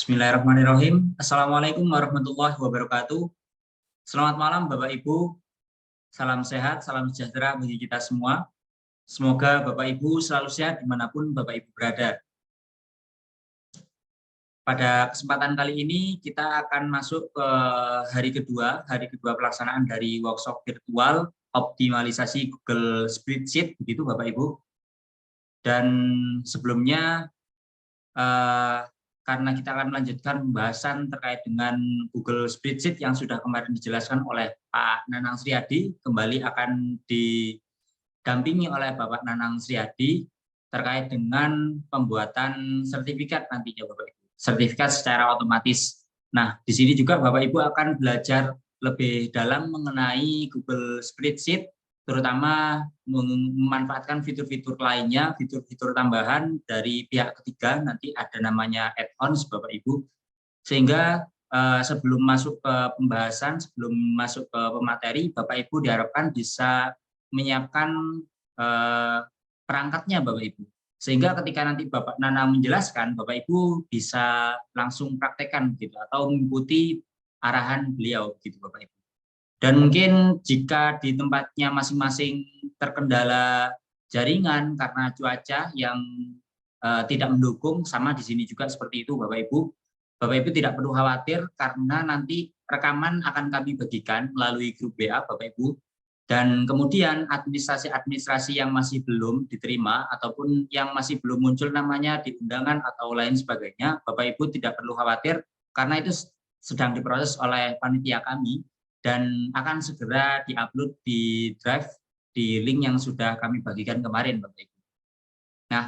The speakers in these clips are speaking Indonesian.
Bismillahirrahmanirrahim. Assalamualaikum warahmatullahi wabarakatuh. Selamat malam Bapak Ibu. Salam sehat, salam sejahtera bagi kita semua. Semoga Bapak Ibu selalu sehat dimanapun Bapak Ibu berada. Pada kesempatan kali ini kita akan masuk ke hari kedua pelaksanaan dari workshop virtual optimalisasi Google Spreadsheet, begitu Bapak Ibu. Dan sebelumnya karena kita akan melanjutkan pembahasan terkait dengan Google Spreadsheet yang sudah kemarin dijelaskan oleh Pak Nanang Sriadi, kembali akan didampingi oleh Bapak Nanang Sriadi terkait dengan pembuatan sertifikat nantinya Bapak Ibu. Sertifikat secara otomatis. Nah, di sini juga Bapak Ibu akan belajar lebih dalam mengenai Google Spreadsheet, terutama memanfaatkan fitur-fitur lainnya, fitur-fitur tambahan dari pihak ketiga, nanti ada namanya add-ons Bapak Ibu, sehingga sebelum masuk ke pembahasan, sebelum masuk ke pemateri, Bapak Ibu diharapkan bisa menyiapkan perangkatnya Bapak Ibu, sehingga ketika nanti Bapak Nana menjelaskan, Bapak Ibu bisa langsung praktekkan gitu, atau mengikuti arahan beliau gitu Bapak Ibu. Dan mungkin jika di tempatnya masing-masing terkendala jaringan karena cuaca yang tidak mendukung, sama di sini juga seperti itu Bapak Ibu. Bapak Ibu tidak perlu khawatir karena nanti rekaman akan kami bagikan melalui grup WA Bapak Ibu. Dan kemudian administrasi-administrasi yang masih belum diterima ataupun yang masih belum muncul namanya di undangan atau lain sebagainya, Bapak Ibu tidak perlu khawatir karena itu sedang diproses oleh panitia kami dan akan segera diupload di drive di link yang sudah kami bagikan kemarin Bapak Ibu. Nah,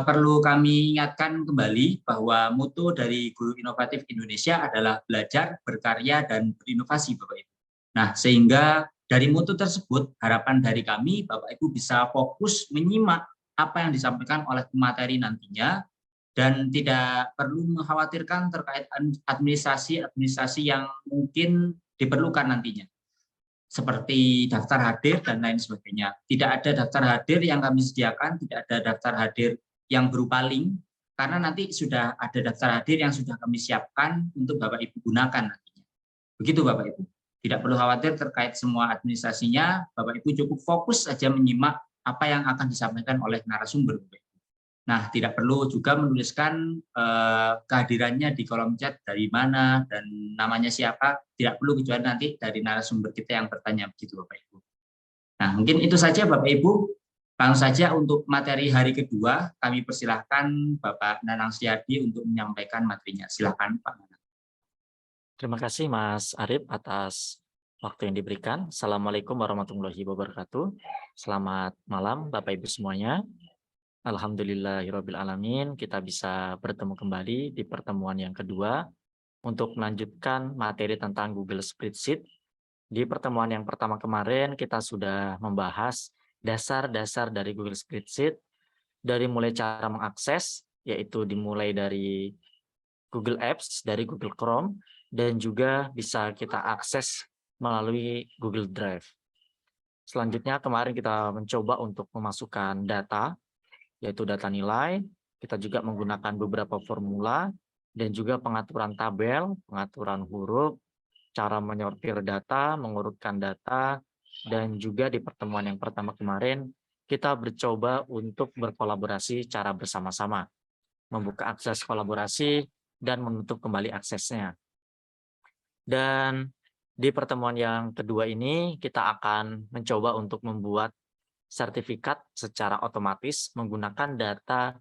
perlu kami ingatkan kembali bahwa moto dari Guru Inovatif Indonesia adalah belajar, berkarya, dan berinovasi Bapak Ibu. Nah, sehingga dari moto tersebut, harapan dari kami Bapak Ibu bisa fokus menyimak apa yang disampaikan oleh pemateri nantinya, dan tidak perlu mengkhawatirkan terkait administrasi yang mungkin diperlukan nantinya, seperti daftar hadir dan lain sebagainya. Tidak ada daftar hadir yang kami sediakan, tidak ada daftar hadir yang berupa link, karena nanti sudah ada daftar hadir yang sudah kami siapkan untuk Bapak Ibu gunakan nantinya. Begitu Bapak Ibu. Tidak perlu khawatir terkait semua administrasinya, Bapak Ibu cukup fokus saja menyimak apa yang akan disampaikan oleh narasumber. Nah, tidak perlu juga menuliskan kehadirannya di kolom chat dari mana dan namanya siapa, tidak perlu, kecuali nanti dari narasumber kita yang bertanya, begitu Bapak Ibu. Nah, mungkin itu saja Bapak Ibu. Langsung saja untuk materi hari kedua, kami persilahkan Bapak Nanang Sriadi untuk menyampaikan materinya. Silakan Pak Nanang. Terima kasih Mas Arif atas waktu yang diberikan. Assalamualaikum warahmatullahi wabarakatuh. Selamat malam Bapak Ibu semuanya. Alhamdulillahirrabbilalamin, kita bisa bertemu kembali di pertemuan yang kedua untuk melanjutkan materi tentang Google Spreadsheet. Di pertemuan yang pertama kemarin kita sudah membahas dasar-dasar dari Google Spreadsheet, dari mulai cara mengakses, yaitu dimulai dari Google Apps, dari Google Chrome, dan juga bisa kita akses melalui Google Drive. Selanjutnya kemarin kita mencoba untuk memasukkan data, yaitu data nilai. Kita juga menggunakan beberapa formula dan juga pengaturan tabel, pengaturan huruf, cara menyortir data, mengurutkan data, dan juga di pertemuan yang pertama kemarin kita mencoba untuk berkolaborasi secara bersama-sama, membuka akses kolaborasi dan menutup kembali aksesnya. Dan di pertemuan yang kedua ini kita akan mencoba untuk membuat sertifikat secara otomatis menggunakan data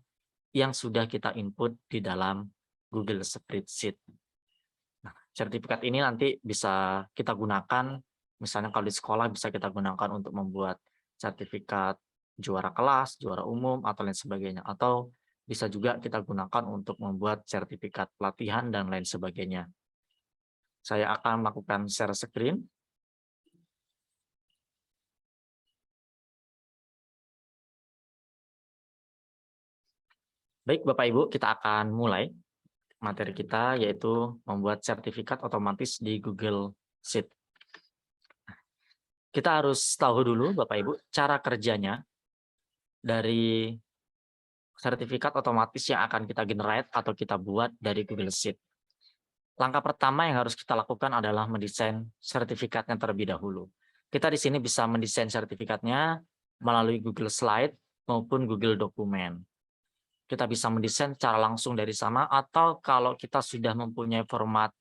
yang sudah kita input di dalam Google Spreadsheet. Nah, sertifikat ini nanti bisa kita gunakan, misalnya kalau di sekolah bisa kita gunakan untuk membuat sertifikat juara kelas, juara umum, atau lain sebagainya. Atau bisa juga kita gunakan untuk membuat sertifikat pelatihan dan lain sebagainya. Saya akan melakukan share screen. Baik Bapak Ibu, kita akan mulai materi kita, yaitu membuat sertifikat otomatis di Google Sheet. Kita harus tahu dulu Bapak Ibu cara kerjanya dari sertifikat otomatis yang akan kita generate atau kita buat dari Google Sheet. Langkah pertama yang harus kita lakukan adalah mendesain sertifikatnya terlebih dahulu. Kita di sini bisa mendesain sertifikatnya melalui Google Slide maupun Google Dokumen. Kita bisa mendesain secara langsung dari sana, atau kalau kita sudah mempunyai format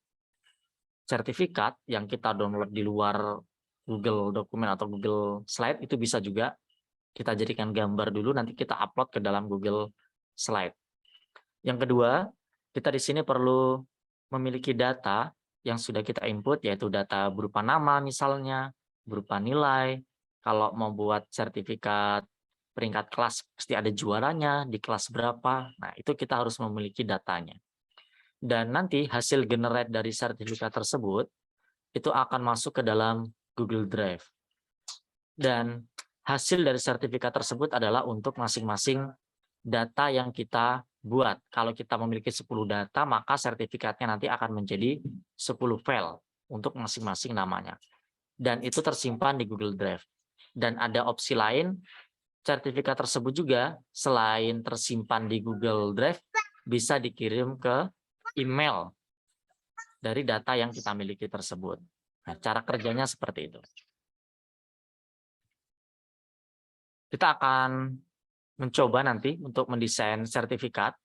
sertifikat yang kita download di luar Google Dokumen atau Google Slide, itu bisa juga kita jadikan gambar dulu, nanti kita upload ke dalam Google Slide. Yang kedua, kita di sini perlu memiliki data yang sudah kita input, yaitu data berupa nama misalnya, berupa nilai. Kalau mau buat sertifikat peringkat kelas, pasti ada juaranya, di kelas berapa. Nah, itu kita harus memiliki datanya. Dan nanti hasil generate dari sertifikat tersebut, itu akan masuk ke dalam Google Drive. Dan hasil dari sertifikat tersebut adalah untuk masing-masing data yang kita buat. Kalau kita memiliki 10 data, maka sertifikatnya nanti akan menjadi 10 file untuk masing-masing namanya. Dan itu tersimpan di Google Drive. Dan ada opsi lain, sertifikat tersebut juga selain tersimpan di Google Drive, bisa dikirim ke email dari data yang kita miliki tersebut. Nah, cara kerjanya seperti itu. Kita akan mencoba nanti untuk mendesain sertifikat.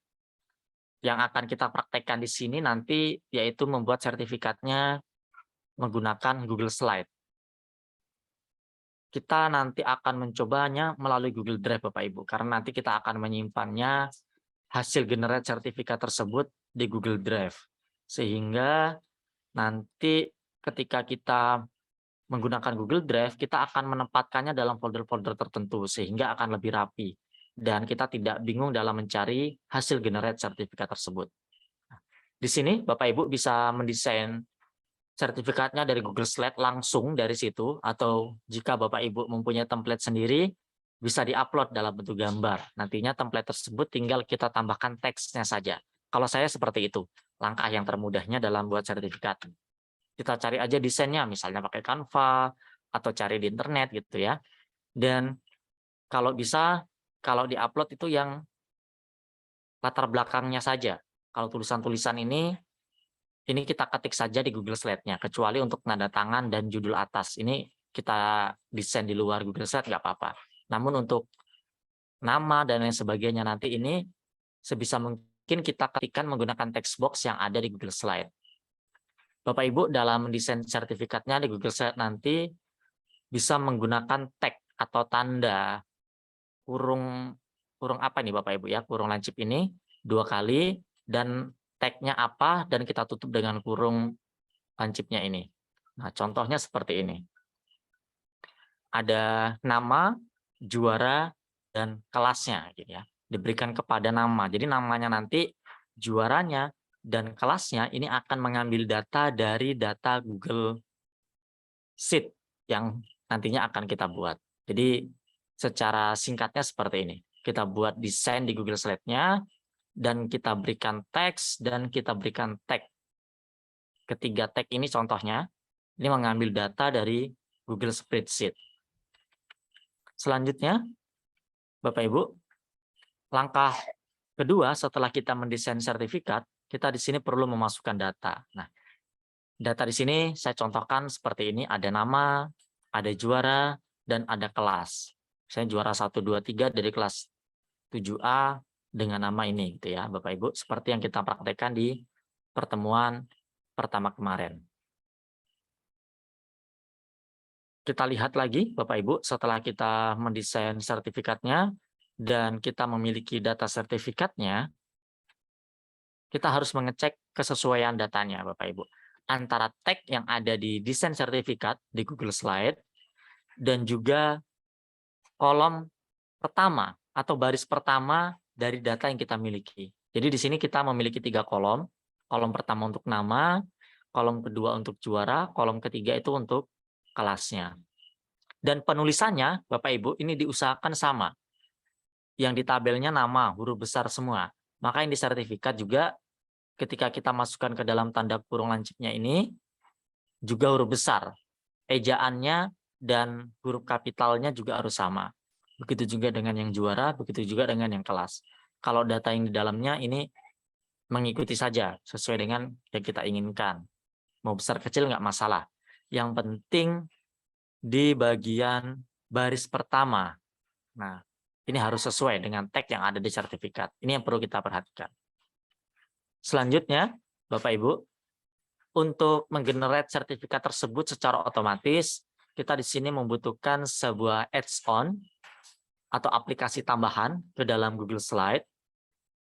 Yang akan kita praktekkan di sini nanti yaitu membuat sertifikatnya menggunakan Google Slide. Kita nanti akan mencobanya melalui Google Drive, Bapak Ibu, karena nanti kita akan menyimpannya hasil generate sertifikat tersebut di Google Drive. Sehingga nanti ketika kita menggunakan Google Drive, kita akan menempatkannya dalam folder-folder tertentu sehingga akan lebih rapi. Dan kita tidak bingung dalam mencari hasil generate sertifikat tersebut. Di sini Bapak Ibu bisa mendesain sertifikatnya dari Google Slide langsung dari situ, atau jika Bapak Ibu mempunyai template sendiri, bisa diupload dalam bentuk gambar. Nantinya template tersebut tinggal kita tambahkan teksnya saja. Kalau saya seperti itu, langkah yang termudahnya dalam buat sertifikat. Kita cari aja desainnya, misalnya pakai Canva, atau cari di internet gitu ya. Dan kalau bisa, kalau di-upload itu yang latar belakangnya saja. Kalau tulisan-tulisan ini kita ketik saja di Google Slide-nya, kecuali untuk tanda tangan dan judul atas. Ini kita desain di luar Google Slide nggak apa-apa. Namun untuk nama dan lain sebagainya nanti ini sebisa mungkin kita ketikkan menggunakan text box yang ada di Google Slide. Bapak Ibu dalam mendesain sertifikatnya di Google Slide nanti bisa menggunakan tag atau tanda kurung apa nih Bapak Ibu ya, kurung lancip ini 2 kali, dan tag-nya apa, dan kita tutup dengan kurung lancipnya ini. Nah, contohnya seperti ini. Ada nama, juara, dan kelasnya gitu ya. Diberikan kepada nama. Jadi namanya nanti, juaranya, dan kelasnya ini akan mengambil data dari data Google Sheet yang nantinya akan kita buat. Jadi secara singkatnya seperti ini. Kita buat desain di Google Slide-nya, dan kita berikan teks, dan kita berikan tag. Ketiga tag ini contohnya, ini mengambil data dari Google Spreadsheet. Selanjutnya, Bapak Ibu, langkah kedua setelah kita mendesain sertifikat, kita di sini perlu memasukkan data. Nah, data di sini saya contohkan seperti ini, ada nama, ada juara, dan ada kelas. Saya juara 1, 2, 3 dari kelas 7A dengan nama ini gitu ya, Bapak Ibu, seperti yang kita praktekkan di pertemuan pertama kemarin. Kita lihat lagi Bapak Ibu, setelah kita mendesain sertifikatnya dan kita memiliki data sertifikatnya, kita harus mengecek kesesuaian datanya Bapak Ibu, antara tag yang ada di desain sertifikat di Google Slide dan juga kolom pertama atau baris pertama dari data yang kita miliki. Jadi di sini kita memiliki 3 kolom. Kolom pertama untuk nama, kolom kedua untuk juara, kolom ketiga itu untuk kelasnya. Dan penulisannya, Bapak Ibu, ini diusahakan sama. Yang di tabelnya nama, huruf besar semua. Maka yang di sertifikat juga ketika kita masukkan ke dalam tanda kurung lancipnya ini, juga huruf besar. Ejaannya dan huruf kapitalnya juga harus sama. Begitu juga dengan yang juara, begitu juga dengan yang kelas. Kalau data yang di dalamnya ini mengikuti saja sesuai dengan yang kita inginkan. Mau besar kecil nggak masalah. Yang penting di bagian baris pertama. Nah, ini harus sesuai dengan tag yang ada di sertifikat. Ini yang perlu kita perhatikan. Selanjutnya, Bapak Ibu, untuk menggenerate sertifikat tersebut secara otomatis, kita di sini membutuhkan sebuah add-on atau aplikasi tambahan ke dalam Google Slide,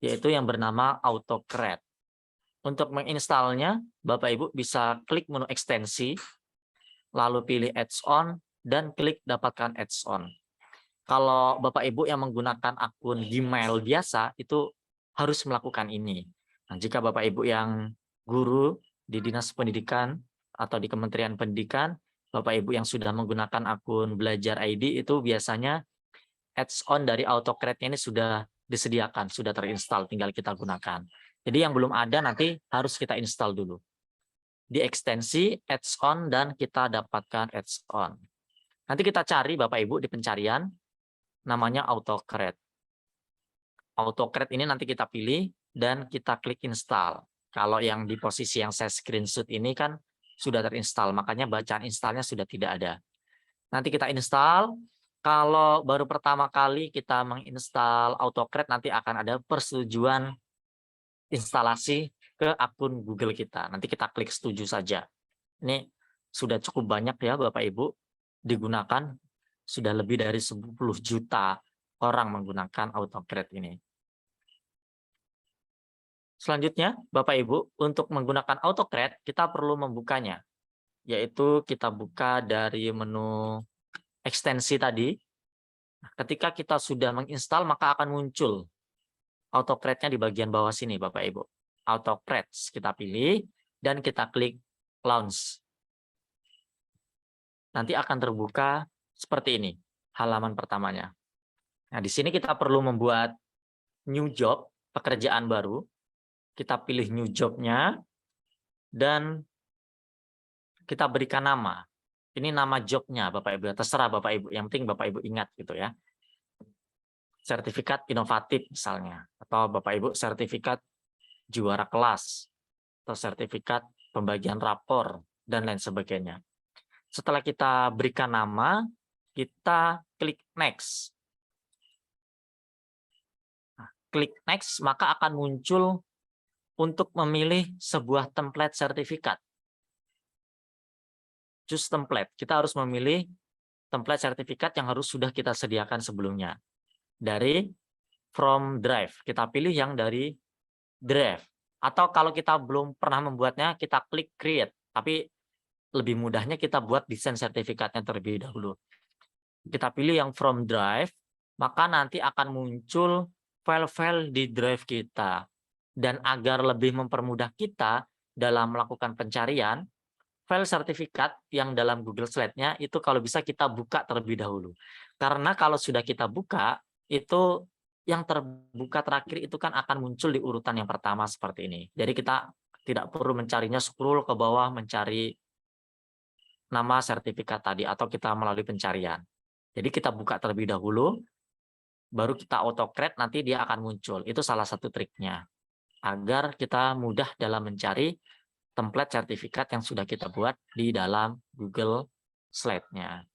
yaitu yang bernama AutoCreate. Untuk menginstalnya, Bapak Ibu bisa klik menu ekstensi, lalu pilih add-on, dan klik dapatkan add-on. Kalau Bapak Ibu yang menggunakan akun Gmail biasa, itu harus melakukan ini. Nah, jika Bapak Ibu yang guru di Dinas Pendidikan atau di Kementerian Pendidikan, Bapak Ibu yang sudah menggunakan akun Belajar ID itu biasanya add-on dari AutoCreate ini sudah disediakan, sudah terinstall, tinggal kita gunakan. Jadi yang belum ada nanti harus kita install dulu. Di ekstensi, add-on, dan kita dapatkan add-on. Nanti kita cari Bapak Ibu di pencarian, namanya AutoCreate. AutoCreate ini nanti kita pilih dan kita klik install. Kalau yang di posisi yang saya screenshot ini kan sudah terinstall, makanya bacaan installnya sudah tidak ada. Nanti kita install. Kalau baru pertama kali kita menginstal AutoCreate, nanti akan ada persetujuan instalasi ke akun Google kita. Nanti kita klik setuju saja. Ini sudah cukup banyak ya Bapak Ibu digunakan. Sudah lebih dari 10 juta orang menggunakan AutoCreate ini. Selanjutnya, Bapak Ibu, untuk menggunakan AutoCreate, kita perlu membukanya. Yaitu kita buka dari menu ekstensi tadi. Ketika kita sudah menginstal, maka akan muncul AutoCreate-nya di bagian bawah sini, Bapak Ibu. AutoCreate kita pilih, dan kita klik Launch. Nanti akan terbuka seperti ini, halaman pertamanya. Nah, di sini kita perlu membuat new job, pekerjaan baru. Kita pilih new job-nya, dan kita berikan nama. Ini nama job-nya, Bapak Ibu. Terserah Bapak Ibu, yang penting Bapak Ibu ingat gitu ya. Sertifikat inovatif misalnya, atau Bapak Ibu sertifikat juara kelas, atau sertifikat pembagian rapor, dan lain sebagainya. Setelah kita berikan nama, kita klik next. Nah, klik next, maka akan muncul untuk memilih sebuah template sertifikat. Choose template. Kita harus memilih template sertifikat yang harus sudah kita sediakan sebelumnya. Dari from drive. Kita pilih yang dari drive. Atau kalau kita belum pernah membuatnya, kita klik create. Tapi lebih mudahnya kita buat desain sertifikatnya terlebih dahulu. Kita pilih yang from drive, maka nanti akan muncul file-file di drive kita. Dan agar lebih mempermudah kita dalam melakukan pencarian, file sertifikat yang dalam Google Slide-nya itu kalau bisa kita buka terlebih dahulu. Karena kalau sudah kita buka, itu yang terbuka terakhir itu kan akan muncul di urutan yang pertama seperti ini. Jadi kita tidak perlu mencarinya scroll ke bawah mencari nama sertifikat tadi atau kita melalui pencarian. Jadi kita buka terlebih dahulu, baru kita AutoCreate, nanti dia akan muncul. Itu salah satu triknya. Agar kita mudah dalam mencari template sertifikat yang sudah kita buat di dalam Google Slide-nya.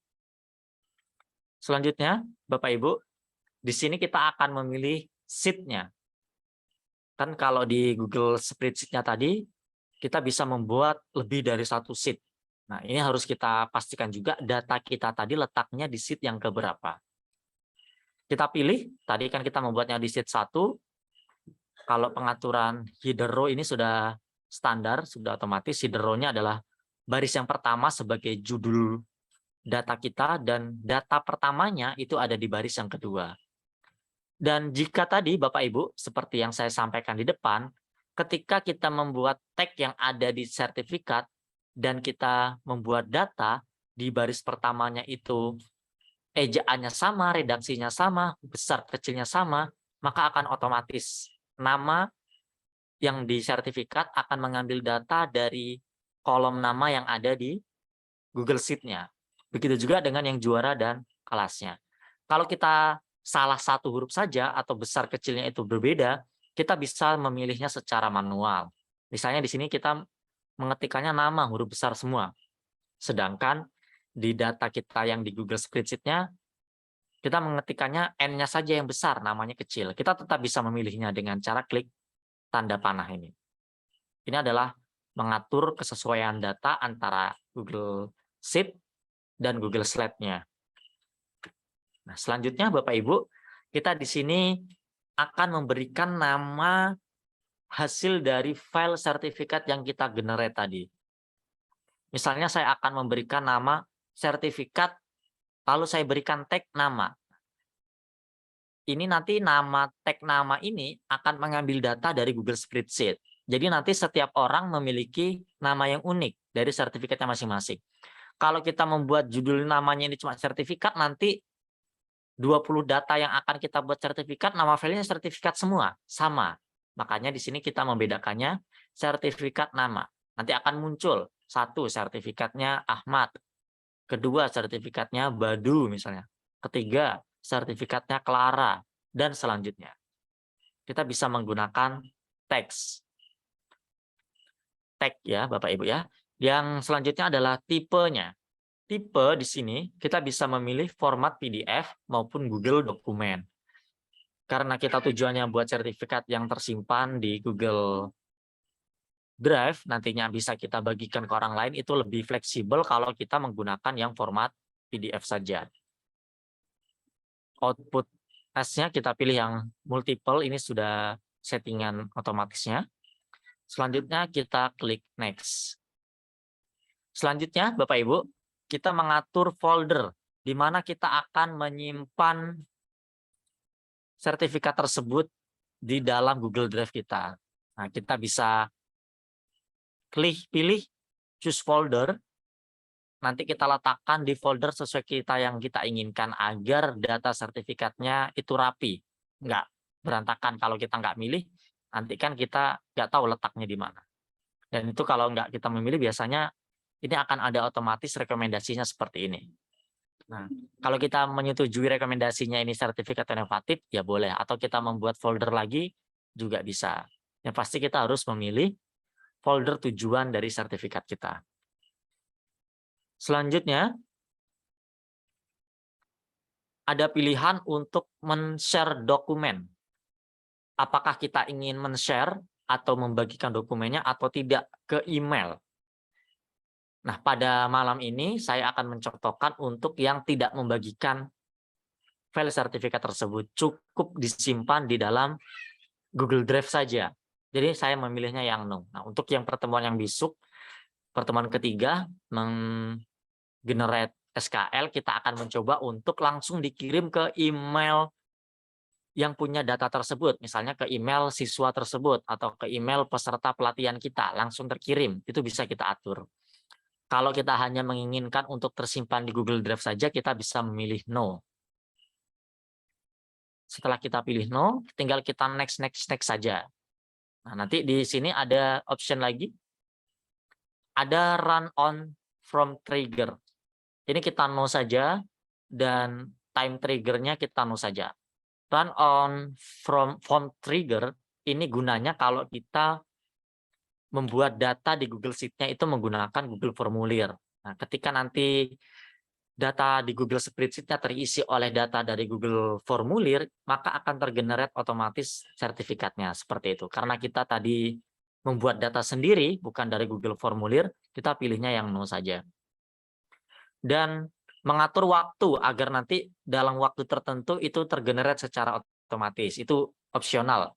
Selanjutnya, Bapak Ibu, di sini kita akan memilih sheet-nya. Kan kalau di Google Spreadsheet-nya tadi, kita bisa membuat lebih dari satu sheet. Nah, ini harus kita pastikan juga data kita tadi letaknya di sheet yang keberapa. Kita pilih, tadi kan kita membuatnya di sheet 1. Kalau pengaturan header row ini sudah standar, sudah otomatis. Header row-nya adalah baris yang pertama sebagai judul data kita, dan data pertamanya itu ada di baris yang kedua. Dan jika tadi Bapak Ibu, seperti yang saya sampaikan di depan, ketika kita membuat tag yang ada di sertifikat, dan kita membuat data di baris pertamanya itu ejaannya sama, redaksinya sama, besar kecilnya sama, maka akan otomatis nama yang di sertifikat akan mengambil data dari kolom nama yang ada di Google Sheet-nya. Begitu juga dengan yang juara dan kelasnya. Kalau kita salah satu huruf saja atau besar kecilnya itu berbeda, kita bisa memilihnya secara manual. Misalnya di sini kita mengetikkannya nama huruf besar semua. Sedangkan di data kita yang di Google Spreadsheet-nya, kita mengetikkannya N-nya saja yang besar, namanya kecil. Kita tetap bisa memilihnya dengan cara klik tanda panah ini. Ini adalah mengatur kesesuaian data antara Google Sheet dan Google Slide-nya. Nah, selanjutnya Bapak Ibu, kita di sini akan memberikan nama hasil dari file sertifikat yang kita generate tadi. Misalnya saya akan memberikan nama sertifikat, lalu saya berikan tag nama. Ini nanti tag nama ini akan mengambil data dari Google Spreadsheet. Jadi nanti setiap orang memiliki nama yang unik dari sertifikatnya masing-masing. Kalau kita membuat judul namanya ini cuma sertifikat, nanti 20 data yang akan kita buat sertifikat, nama filenya sertifikat semua, sama. Makanya di sini kita membedakannya sertifikat nama. Nanti akan muncul, satu sertifikatnya Ahmad, kedua sertifikatnya Badu misalnya, ketiga sertifikatnya Clara, dan selanjutnya. Kita bisa menggunakan teks. Tag ya Bapak Ibu ya. Yang selanjutnya adalah tipenya. Tipe di sini kita bisa memilih format PDF maupun Google dokumen. Karena kita tujuannya buat sertifikat yang tersimpan di Google Drive, nantinya bisa kita bagikan ke orang lain, itu lebih fleksibel kalau kita menggunakan yang format PDF saja. Output testnya kita pilih yang multiple, ini sudah settingan otomatisnya. Selanjutnya kita klik next. Selanjutnya Bapak Ibu, kita mengatur folder di mana kita akan menyimpan sertifikat tersebut di dalam Google Drive kita. Nah, kita bisa pilih choose folder. Nanti kita letakkan di folder sesuai yang kita inginkan agar data sertifikatnya itu rapi. Nggak berantakan kalau kita nggak milih, nanti kan kita nggak tahu letaknya di mana. Dan itu kalau nggak kita memilih biasanya ini akan ada otomatis rekomendasinya seperti ini. Nah, kalau kita menyetujui rekomendasinya ini sertifikat inovatif, ya boleh. Atau kita membuat folder lagi, juga bisa. Yang pasti kita harus memilih folder tujuan dari sertifikat kita. Selanjutnya, ada pilihan untuk men-share dokumen. Apakah kita ingin men-share atau membagikan dokumennya atau tidak ke email. Nah, pada malam ini saya akan mencontohkan untuk yang tidak membagikan file sertifikat tersebut. Cukup disimpan di dalam Google Drive saja. Jadi saya memilihnya yang no. Nah, untuk yang pertemuan yang besok, pertemuan ketiga, meng-generate SKL, kita akan mencoba untuk langsung dikirim ke email yang punya data tersebut. Misalnya ke email siswa tersebut atau ke email peserta pelatihan kita. Langsung terkirim. Itu bisa kita atur. Kalau kita hanya menginginkan untuk tersimpan di Google Drive saja, kita bisa memilih no. Setelah kita pilih no, tinggal kita next saja. Nah, nanti di sini ada option lagi. Ada run on from trigger. Ini kita no saja, dan time trigger-nya kita no saja. Run on from trigger, ini gunanya kalau kita membuat data di Google Sheet-nya itu menggunakan Google Formulir. Nah, ketika nanti data di Google Spreadsheet-nya terisi oleh data dari Google Formulir, maka akan tergenerate otomatis sertifikatnya seperti itu. Karena kita tadi membuat data sendiri, bukan dari Google Formulir, kita pilihnya yang no saja. Dan mengatur waktu agar nanti dalam waktu tertentu itu tergenerate secara otomatis. Itu opsional.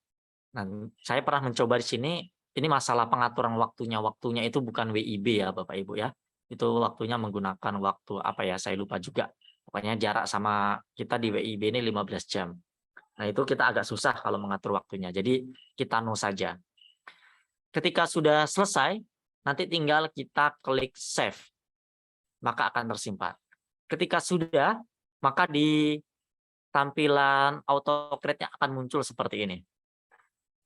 Nah, saya pernah mencoba di sini. Ini masalah pengaturan waktunya. Waktunya itu bukan WIB ya Bapak Ibu ya. Itu waktunya menggunakan waktu apa ya, saya lupa juga. Pokoknya jarak sama kita di WIB ini 15 jam. Nah, itu kita agak susah kalau mengatur waktunya. Jadi kita no saja. Ketika sudah selesai, nanti tinggal kita klik save. Maka akan tersimpan. Ketika sudah, maka di tampilan autocrate-nya akan muncul seperti ini.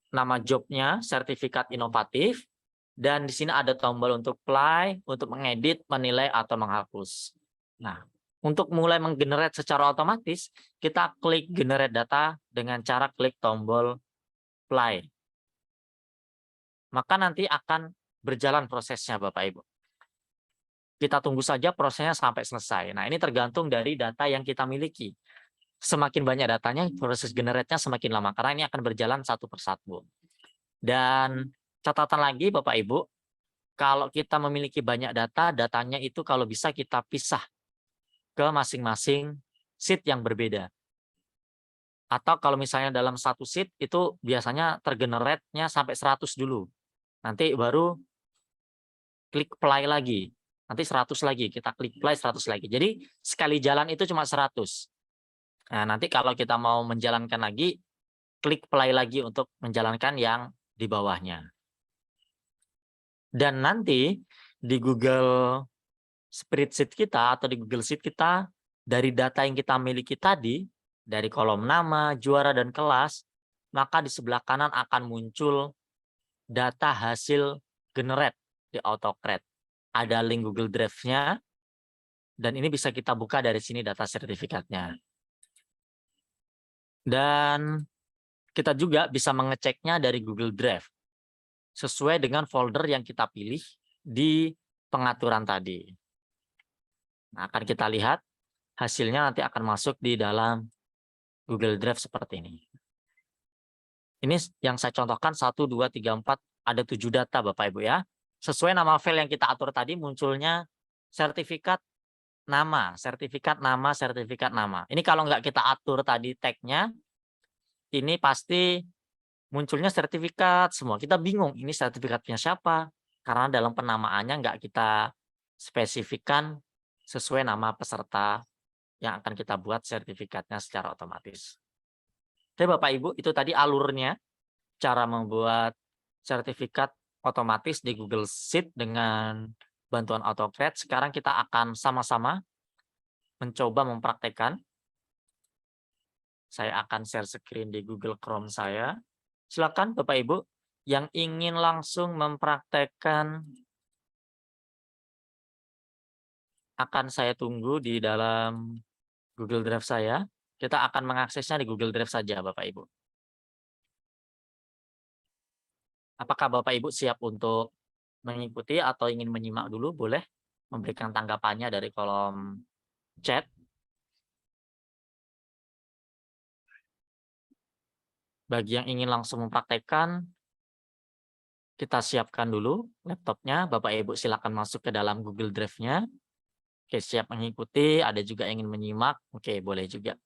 Nama jobnya sertifikat inovatif, dan di sini ada tombol untuk play, untuk mengedit, menilai, atau menghapus. Nah, Untuk mulai menggenerate secara otomatis, kita klik generate data dengan cara klik tombol play. Maka nanti akan berjalan prosesnya Bapak Ibu. Kita tunggu saja prosesnya sampai selesai. Nah, ini tergantung dari data yang kita miliki. Semakin banyak datanya, proses generate-nya semakin lama karena ini akan berjalan satu persatu. Dan catatan lagi Bapak Ibu, kalau kita memiliki banyak data, datanya itu kalau bisa kita pisah ke masing-masing sheet yang berbeda. Atau kalau misalnya dalam satu sheet itu biasanya tergenerate-nya sampai 100 dulu. Nanti baru klik play lagi. Nanti 100 lagi, kita klik play 100 lagi. Jadi sekali jalan itu cuma 100. Nah, nanti kalau kita mau menjalankan lagi, klik play lagi untuk menjalankan yang di bawahnya. Dan nanti di Google Spreadsheet kita atau di Google Sheet kita, dari data yang kita miliki tadi, dari kolom nama, juara, dan kelas, maka di sebelah kanan akan muncul data hasil generate di AutoCred. Ada link Google Drive-nya, dan ini bisa kita buka dari sini data sertifikatnya. Dan kita juga bisa mengeceknya dari Google Drive, sesuai dengan folder yang kita pilih di pengaturan tadi. Nah, akan kita lihat hasilnya nanti akan masuk di dalam Google Drive seperti ini. Ini yang saya contohkan 1, 2, 3, 4, ada 7 data Bapak Ibu ya. Sesuai nama file yang kita atur tadi munculnya sertifikat nama, sertifikat nama, sertifikat nama. Ini kalau nggak kita atur tadi tag-nya, ini pasti munculnya sertifikat semua. Kita bingung ini sertifikatnya siapa, karena dalam penamaannya nggak kita spesifikkan sesuai nama peserta yang akan kita buat sertifikatnya secara otomatis. Oke Bapak Ibu, itu tadi alurnya, cara membuat sertifikat otomatis di Google Sheet dengan bantuan AutoCred. Sekarang kita akan sama-sama mencoba mempraktekkan. Saya akan share screen di Google Chrome saya. Silakan Bapak Ibu yang ingin langsung mempraktekkan, akan saya tunggu di dalam Google Drive saya. Kita akan mengaksesnya di Google Drive saja Bapak Ibu. Apakah Bapak Ibu siap untuk mengikuti atau ingin menyimak dulu? Boleh memberikan tanggapannya dari kolom chat. Bagi yang ingin langsung mempraktekkan, kita siapkan dulu laptopnya. Bapak Ibu silakan masuk ke dalam Google Drive-nya. Oke, siap mengikuti. Ada juga yang ingin menyimak. Oke, boleh juga.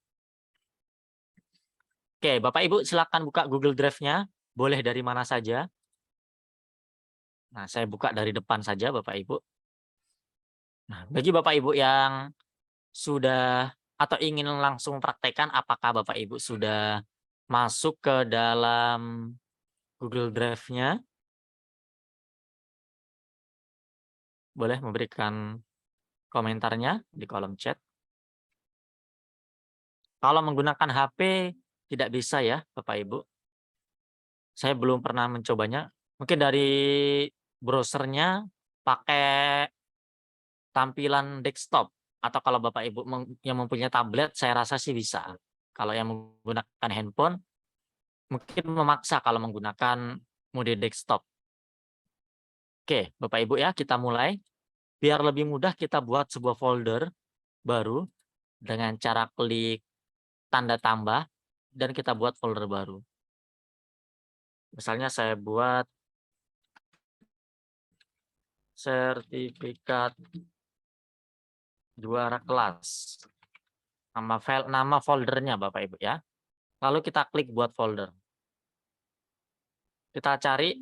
Oke, Bapak Ibu silakan buka Google Drive-nya. Boleh dari mana saja. Nah, saya buka dari depan saja Bapak Ibu. Nah, bagi Bapak Ibu yang sudah atau ingin langsung praktekkan, apakah Bapak Ibu sudah masuk ke dalam Google Drive-nya? Boleh memberikan komentarnya di kolom chat. Kalau menggunakan HP tidak bisa ya Bapak Ibu. Saya belum pernah mencobanya. Mungkin dari browsernya pakai tampilan desktop, atau kalau Bapak Ibu yang mempunyai tablet, saya rasa sih bisa. Kalau yang menggunakan handphone, mungkin memaksa kalau menggunakan mode desktop. Oke, Bapak Ibu ya, kita mulai. Biar lebih mudah kita buat sebuah folder baru dengan cara klik tanda tambah dan kita buat folder baru. Misalnya saya buat sertifikat juara kelas. Nama foldernya Bapak Ibu ya. Lalu kita klik buat folder. Kita cari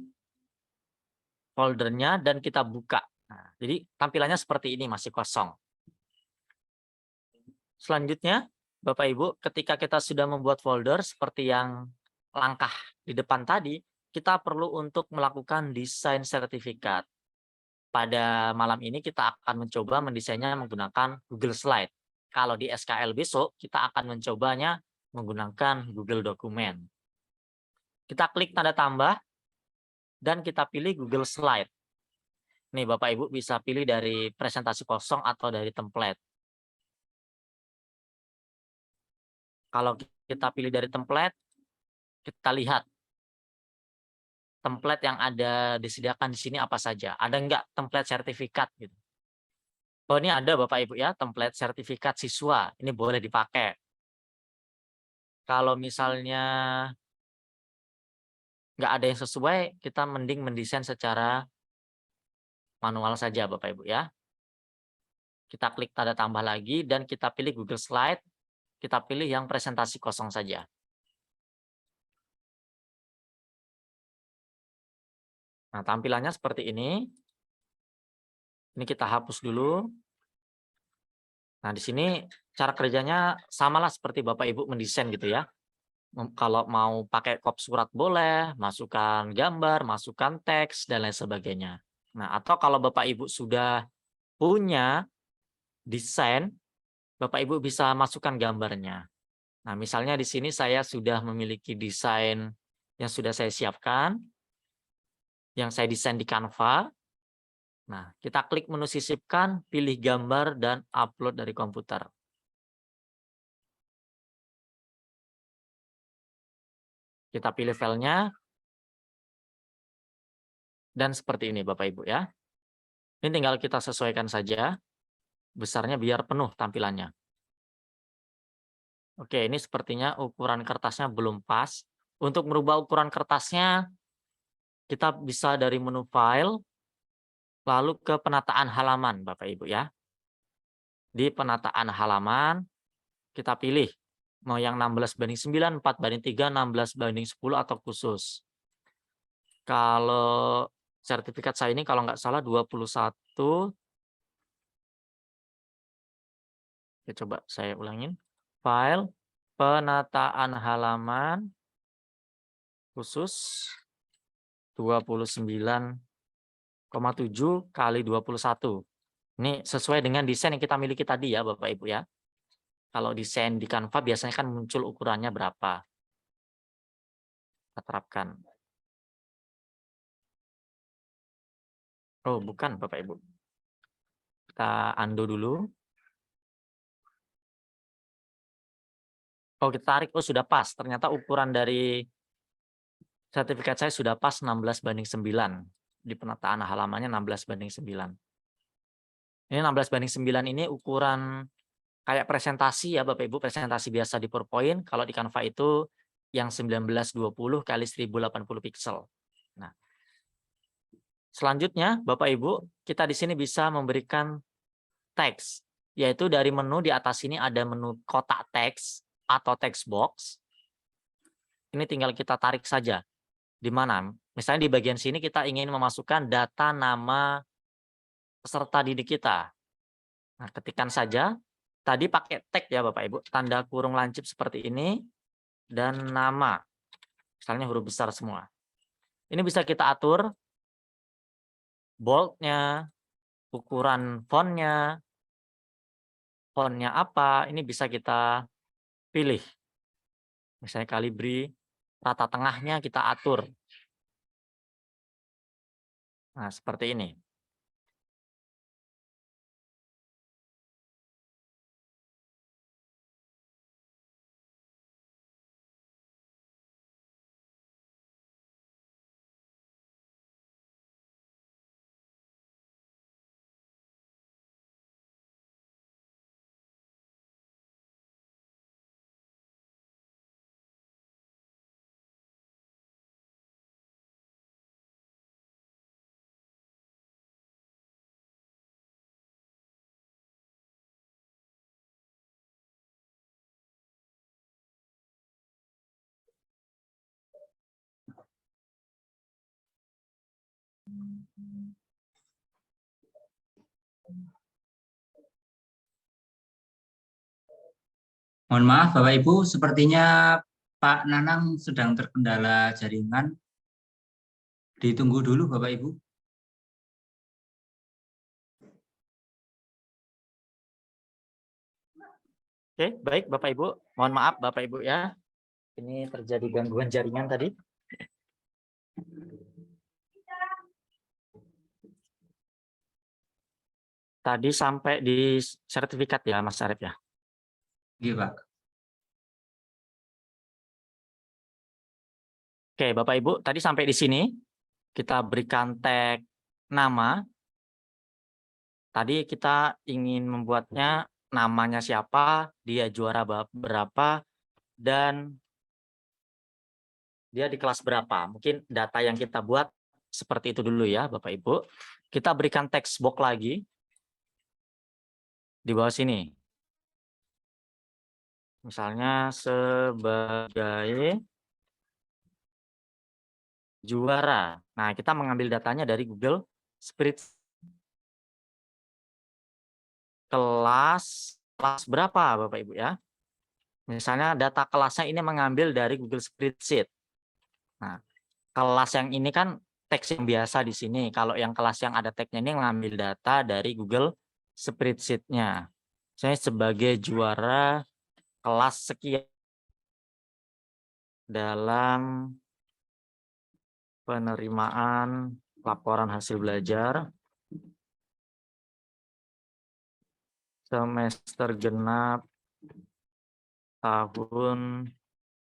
foldernya dan kita buka. Nah, jadi tampilannya seperti ini, masih kosong. Selanjutnya, Bapak Ibu, ketika kita sudah membuat folder seperti yang langkah di depan tadi, kita perlu untuk melakukan desain sertifikat. Pada malam ini kita akan mencoba mendesainnya menggunakan Google Slide. Kalau di SKL besok, kita akan mencobanya menggunakan Google Dokumen. Kita klik tanda tambah, dan kita pilih Google Slide. Nih Bapak Ibu bisa pilih dari presentasi kosong atau dari template. Kalau kita pilih dari template, kita lihat template yang ada disediakan di sini apa saja. Ada nggak template sertifikat gitu. Oh, ini ada Bapak Ibu ya, template sertifikat siswa. Ini boleh dipakai. Kalau misalnya nggak ada yang sesuai, kita mending mendesain secara manual saja Bapak Ibu ya. Kita klik tanda tambah lagi dan kita pilih Google Slide. Kita pilih yang presentasi kosong saja. Nah, tampilannya seperti ini. Ini kita hapus dulu. Nah, di sini cara kerjanya samalah seperti Bapak Ibu mendesain gitu ya. Kalau mau pakai kop surat boleh, masukkan gambar, masukkan teks, dan lain sebagainya. Nah, atau kalau Bapak Ibu sudah punya desain, Bapak Ibu bisa masukkan gambarnya. Nah, misalnya di sini saya sudah memiliki desain yang sudah saya siapkan, yang saya desain di Canva. Nah, kita klik menu sisipkan, pilih gambar, dan upload dari komputer. Kita pilih filenya, dan seperti ini Bapak Ibu ya. Ini tinggal kita sesuaikan saja, besarnya biar penuh tampilannya. Oke, ini sepertinya ukuran kertasnya belum pas. Untuk merubah ukuran kertasnya, kita bisa dari menu file, lalu ke penataan halaman Bapak Ibu ya. Di penataan halaman, kita pilih mau yang 16:9, 4:3, 16:10 atau khusus. Kalau sertifikat saya ini kalau nggak salah 21. Ya, coba saya ulangin. File, penataan halaman, khusus 29,7 kali 21. Ini sesuai dengan desain yang kita miliki tadi ya Bapak Ibu ya. Kalau desain di Canva biasanya kan muncul ukurannya berapa. Kita terapkan. Oh, bukan Bapak Ibu. Kita undo dulu. Oh, kita tarik. Oh, sudah pas. Ternyata ukuran dari sertifikat saya sudah pas 16:9. Di penataan halamannya 16:9. Ini 16:9 ini ukuran kayak presentasi ya Bapak Ibu, presentasi biasa di PowerPoint. Kalau di Canva itu yang 1920 kali 1080 pixel. Nah, selanjutnya Bapak Ibu, kita di sini bisa memberikan teks, yaitu dari menu di atas ini ada menu kotak teks atau text box. Ini tinggal kita tarik saja. Di mana? Misalnya di bagian sini kita ingin memasukkan data nama peserta didik kita. Nah, ketikkan saja. Tadi pakai tag ya Bapak Ibu, tanda kurung lancip seperti ini, dan nama. Misalnya huruf besar semua. Ini bisa kita atur bold-nya, ukuran fontnya apa, ini bisa kita pilih. Misalnya Calibri, rata tengahnya kita atur. Nah, seperti ini. Mohon maaf Bapak Ibu, sepertinya Pak Nanang sedang terkendala jaringan. Ditunggu dulu Bapak Ibu. Oke, baik Bapak Ibu. Mohon maaf Bapak Ibu ya. Ini terjadi gangguan jaringan tadi. Tadi sampai di sertifikat ya Mas Arif ya. Iya Pak. Oke, Bapak Ibu, tadi sampai di sini kita berikan tag nama. Tadi kita ingin membuatnya namanya siapa, dia juara berapa, dan dia di kelas berapa. Mungkin data yang kita buat seperti itu dulu ya, Bapak Ibu. Kita berikan text box lagi di bawah sini. Misalnya sebagai juara. Nah, kita mengambil datanya dari Google Spreadsheet. Kelas berapa Bapak Ibu ya? Misalnya data kelasnya ini mengambil dari Google Spreadsheet. Nah, kelas yang ini kan teks yang biasa di sini. Kalau yang kelas yang ada tagnya ini mengambil data dari Google Spreadsheet-nya. Saya sebagai juara kelas sekian dalam penerimaan laporan hasil belajar semester genap tahun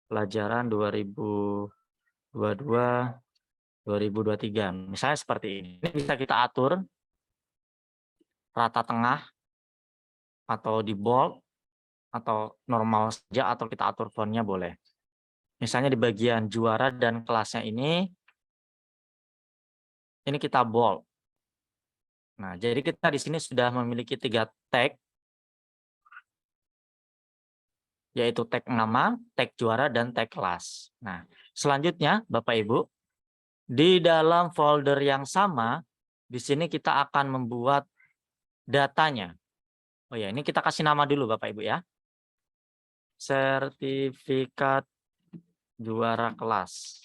pelajaran 2022-2023. Misalnya seperti ini. Ini bisa kita atur rata tengah atau di bold atau normal saja atau kita atur fontnya boleh. Misalnya di bagian juara dan kelasnya ini kita bold. Nah, jadi kita di sini sudah memiliki 3 tag, yaitu tag nama, tag juara, dan tag kelas. Nah, selanjutnya Bapak Ibu, di dalam folder yang sama, di sini kita akan membuat datanya. Oh ya, ini kita kasih nama dulu Bapak Ibu ya. Sertifikat juara kelas.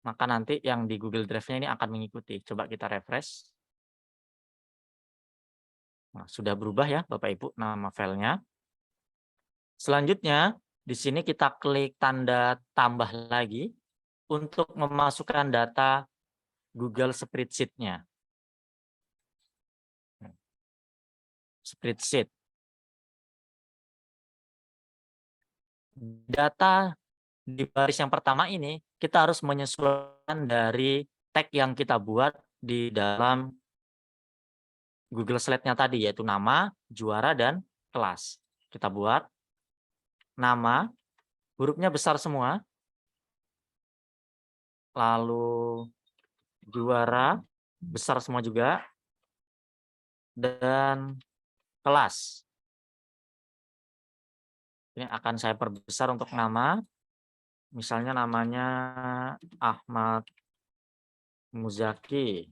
Maka nanti yang di Google Drive-nya ini akan mengikuti. Coba kita refresh. Nah, sudah berubah ya Bapak Ibu nama filenya. Selanjutnya, di sini kita klik tanda tambah lagi untuk memasukkan data Google Spreadsheet-nya. Spreadsheet. Data di baris yang pertama ini, kita harus menyesuaikan dari tag yang kita buat di dalam Google Slide-nya tadi, yaitu nama, juara, dan kelas. Kita buat nama, hurufnya besar semua, lalu juara, besar semua juga, dan kelas. Ini akan saya perbesar untuk nama, misalnya namanya Ahmad Muzaki.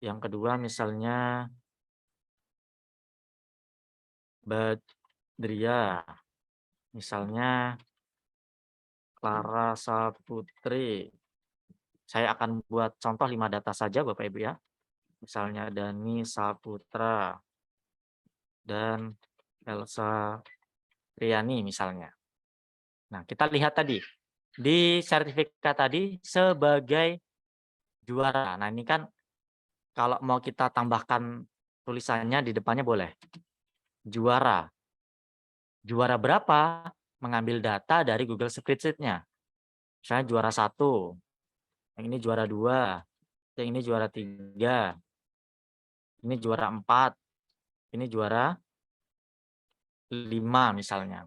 Yang kedua misalnya Badria. Misalnya Clara Saputri. Saya akan buat contoh 5 data saja Bapak Ibu ya. Misalnya Dani Saputra dan Elsa Riani misalnya. Nah, kita lihat tadi di sertifikat tadi sebagai juara. Nah, ini kan kalau mau kita tambahkan tulisannya di depannya boleh. Juara. Juara berapa? Mengambil data dari Google Spreadsheet-nya. Misalnya juara 1, yang ini juara 2, yang ini juara 3, ini juara 4, ini juara 5 misalnya.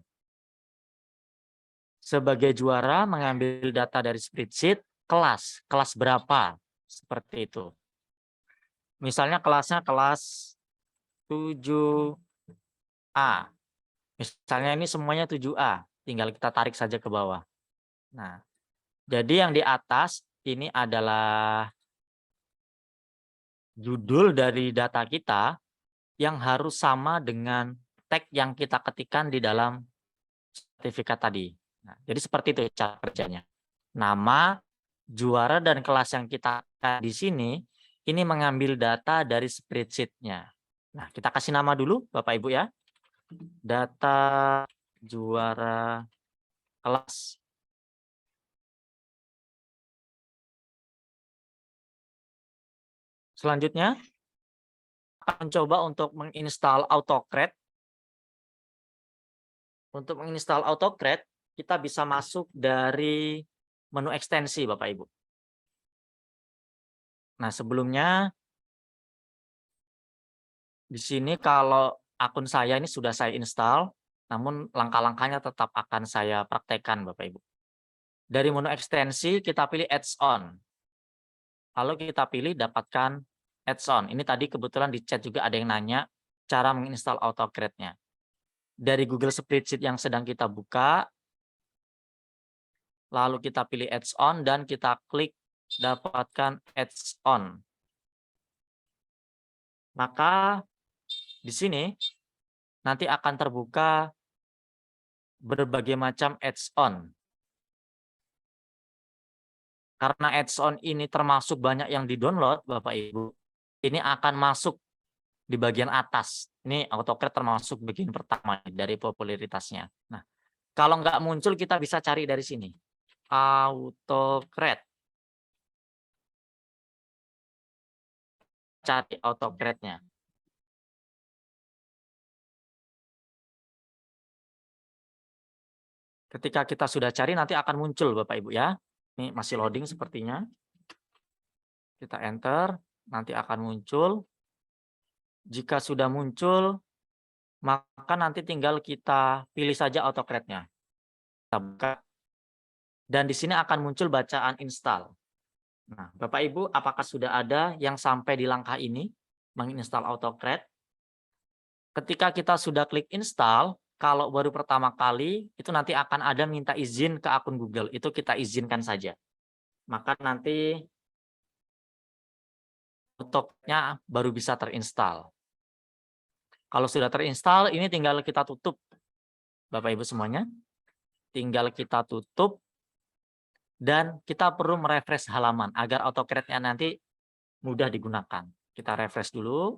Sebagai juara mengambil data dari spreadsheet, kelas berapa? Seperti itu. Misalnya kelasnya kelas 7A. Misalnya ini semuanya 7A, tinggal kita tarik saja ke bawah. Nah, jadi yang di atas ini adalah judul dari data kita yang harus sama dengan tag yang kita ketikkan di dalam sertifikat tadi. Nah, jadi seperti itu cara kerjanya. Nama, juara, dan kelas yang kita di sini, ini mengambil data dari spreadsheet-nya. Nah, kita kasih nama dulu Bapak Ibu ya. Data juara kelas. Selanjutnya, akan mencoba untuk menginstal AutoCred. Untuk menginstal AutoCred, kita bisa masuk dari menu ekstensi Bapak Ibu. Nah, sebelumnya di sini kalau akun saya ini sudah saya install, namun langkah-langkahnya tetap akan saya praktekkan Bapak Ibu. Dari menu ekstensi kita pilih add-on. Lalu kita pilih dapatkan add-on. Ini tadi kebetulan di chat juga ada yang nanya cara menginstal AutoCAD-nya. Dari Google Spreadsheet yang sedang kita buka, lalu kita pilih add-on dan kita klik dapatkan add-on. Maka di sini nanti akan terbuka berbagai macam add-on. Karena add-on ini termasuk banyak yang di-download, Bapak Ibu, ini akan masuk di bagian atas. Ini AutoCAD termasuk bagian pertama dari popularitasnya. Nah, kalau nggak muncul kita bisa cari dari sini. AutoCAD. Cari AutoCAD-nya. Ketika kita sudah cari nanti akan muncul Bapak Ibu ya. Ini masih loading sepertinya. Kita enter, nanti akan muncul. Jika sudah muncul, maka nanti tinggal kita pilih saja AutoCAD-nya. Kita buka. Dan di sini akan muncul bacaan install. Nah, Bapak Ibu, apakah sudah ada yang sampai di langkah ini, menginstal AutoCAD? Ketika kita sudah klik install, kalau baru pertama kali, itu nanti akan ada minta izin ke akun Google. Itu kita izinkan saja. Maka nanti AutoCAD-nya baru bisa terinstall. Kalau sudah terinstall, ini tinggal kita tutup. Bapak Ibu semuanya, tinggal kita tutup. Dan kita perlu merefresh halaman agar AutoCAD-nya nanti mudah digunakan. Kita refresh dulu.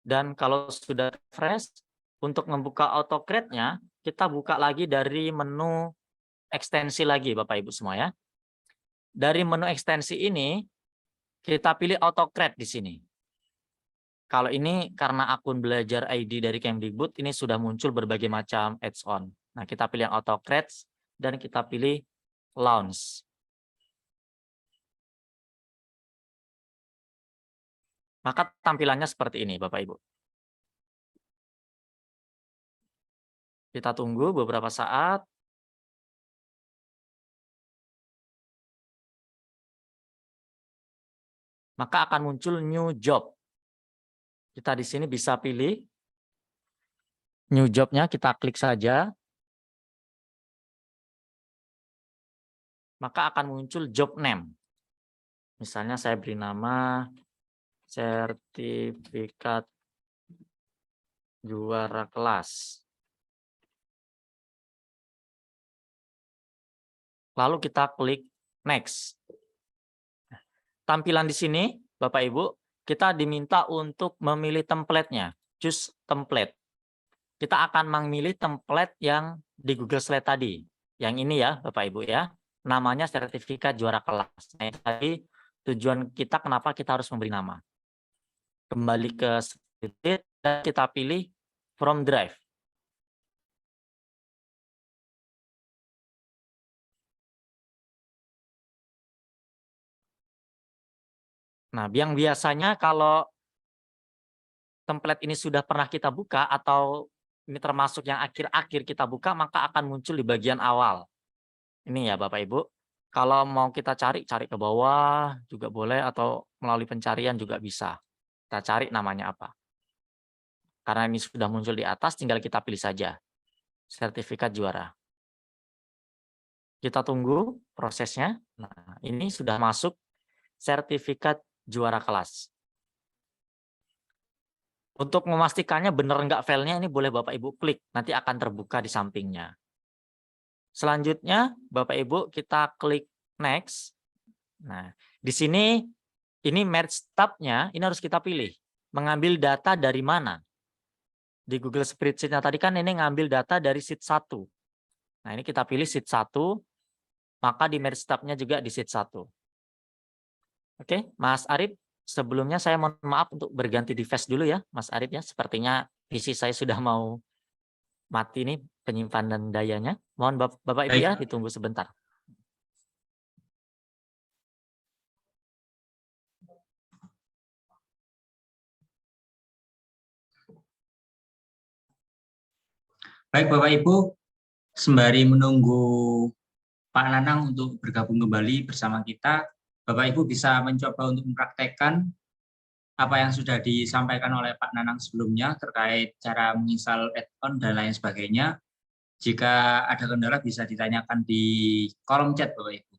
Dan kalau sudah refresh, untuk membuka AutoCAD-nya, kita buka lagi dari menu ekstensi lagi, Bapak Ibu semua ya. Dari menu ekstensi ini, kita pilih AutoCAD di sini. Kalau ini karena akun belajar ID dari Kemdikbud, ini sudah muncul berbagai macam add-on. Nah, kita pilih yang AutoCAD dan kita pilih Launch. Maka tampilannya seperti ini, Bapak Ibu. Kita tunggu beberapa saat. Maka akan muncul new job. Kita di sini bisa pilih new job-nya, kita klik saja. Maka akan muncul job name. Misalnya saya beri nama sertifikat juara kelas. Lalu kita klik next. Tampilan di sini, Bapak Ibu, kita diminta untuk memilih template-nya. Choose template. Kita akan memilih template yang di Google Slide tadi. Yang ini ya, Bapak Ibu ya. Namanya sertifikat juara kelas. Nah, itu tadi tujuan kita kenapa kita harus memberi nama. Kembali ke spreadsheet dan kita pilih from drive. Nah, yang biasanya kalau template ini sudah pernah kita buka atau ini termasuk yang akhir-akhir kita buka, maka akan muncul di bagian awal. Ini ya Bapak Ibu. Kalau mau kita cari ke bawah juga boleh atau melalui pencarian juga bisa. Kita cari namanya apa. Karena ini sudah muncul di atas, tinggal kita pilih saja. Sertifikat juara. Kita tunggu prosesnya. Nah, ini sudah masuk sertifikat juara kelas. Untuk memastikannya benar enggak filenya, ini boleh Bapak Ibu klik. Nanti akan terbuka di sampingnya. Selanjutnya, Bapak Ibu, kita klik next. Nah, di sini ini merge tab-nya, ini harus kita pilih. Mengambil data dari mana? Di Google Spreadsheet-nya tadi kan ini ngambil data dari sheet 1. Nah, ini kita pilih sheet 1, maka di merge tab-nya juga di sheet 1. Oke, Mas Arif, Sebelumnya saya mohon maaf untuk berganti device dulu ya, Mas Arif ya. Sepertinya PC saya sudah mau mati nih penyimpanan dayanya. Mohon Bapak Ibu ya Baik, ditunggu sebentar. baik Bapak Ibu, sembari menunggu Pak Nanang untuk bergabung kembali bersama kita, Bapak Ibu bisa mencoba untuk mempraktekkan apa yang sudah disampaikan oleh Pak Nanang sebelumnya terkait cara menginstal add-on dan lain sebagainya. Jika ada kendala bisa ditanyakan di kolom chat Bapak Ibu.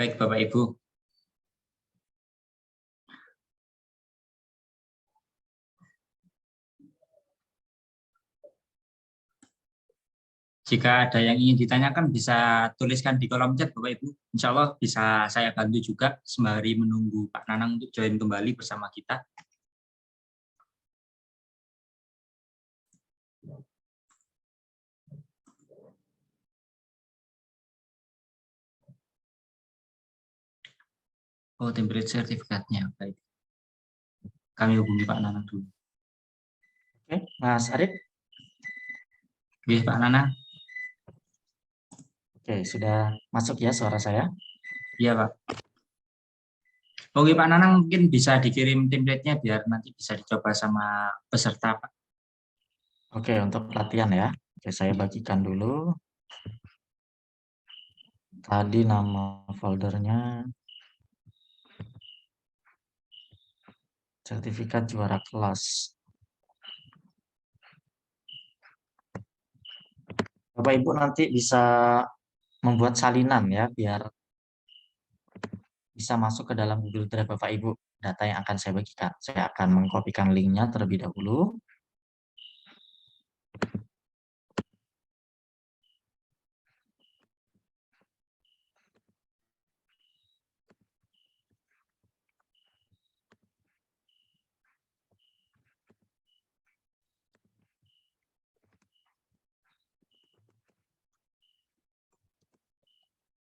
Baik Bapak Ibu. Jika ada yang ingin ditanyakan bisa tuliskan di kolom chat Bapak Ibu. Insya Allah bisa saya bantu juga sembari menunggu Pak Nanang untuk join kembali bersama kita. Oh, template sertifikatnya. Baik. Kami hubungi Pak Nanang dulu. Oke, Mas Arif. Oke, Pak Nanang. Oke, sudah masuk ya suara saya? Iya, Pak. Oke, Pak Nanang mungkin bisa dikirim template-nya biar nanti bisa dicoba sama peserta, Pak. Oke, untuk pelatihan ya. Oke, saya bagikan dulu. Tadi nama foldernya sertifikat juara kelas. Bapak Ibu nanti bisa membuat salinan ya biar bisa masuk ke dalam Google Drive Bapak Ibu data yang akan saya bagikan. Saya akan mengkopikan linknya terlebih dahulu.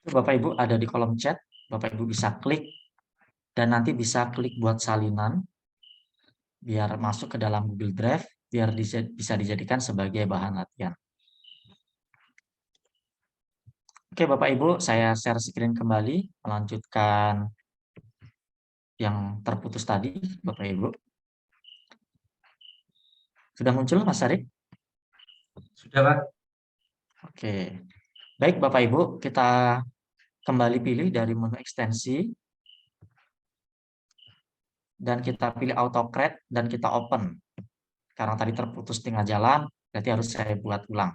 Bapak Ibu ada di kolom chat, Bapak Ibu bisa klik dan nanti bisa klik buat salinan biar masuk ke dalam Google Drive, biar bisa dijadikan sebagai bahan latihan. Oke Bapak Ibu, saya share screen kembali, melanjutkan yang terputus tadi, Bapak Ibu. Sudah muncul Mas Arif? Sudah, Pak. Oke. Baik Bapak Ibu, kita kembali pilih dari menu ekstensi dan kita pilih AutoCAD dan kita open. Karena tadi terputus tengah jalan, berarti harus saya buat ulang.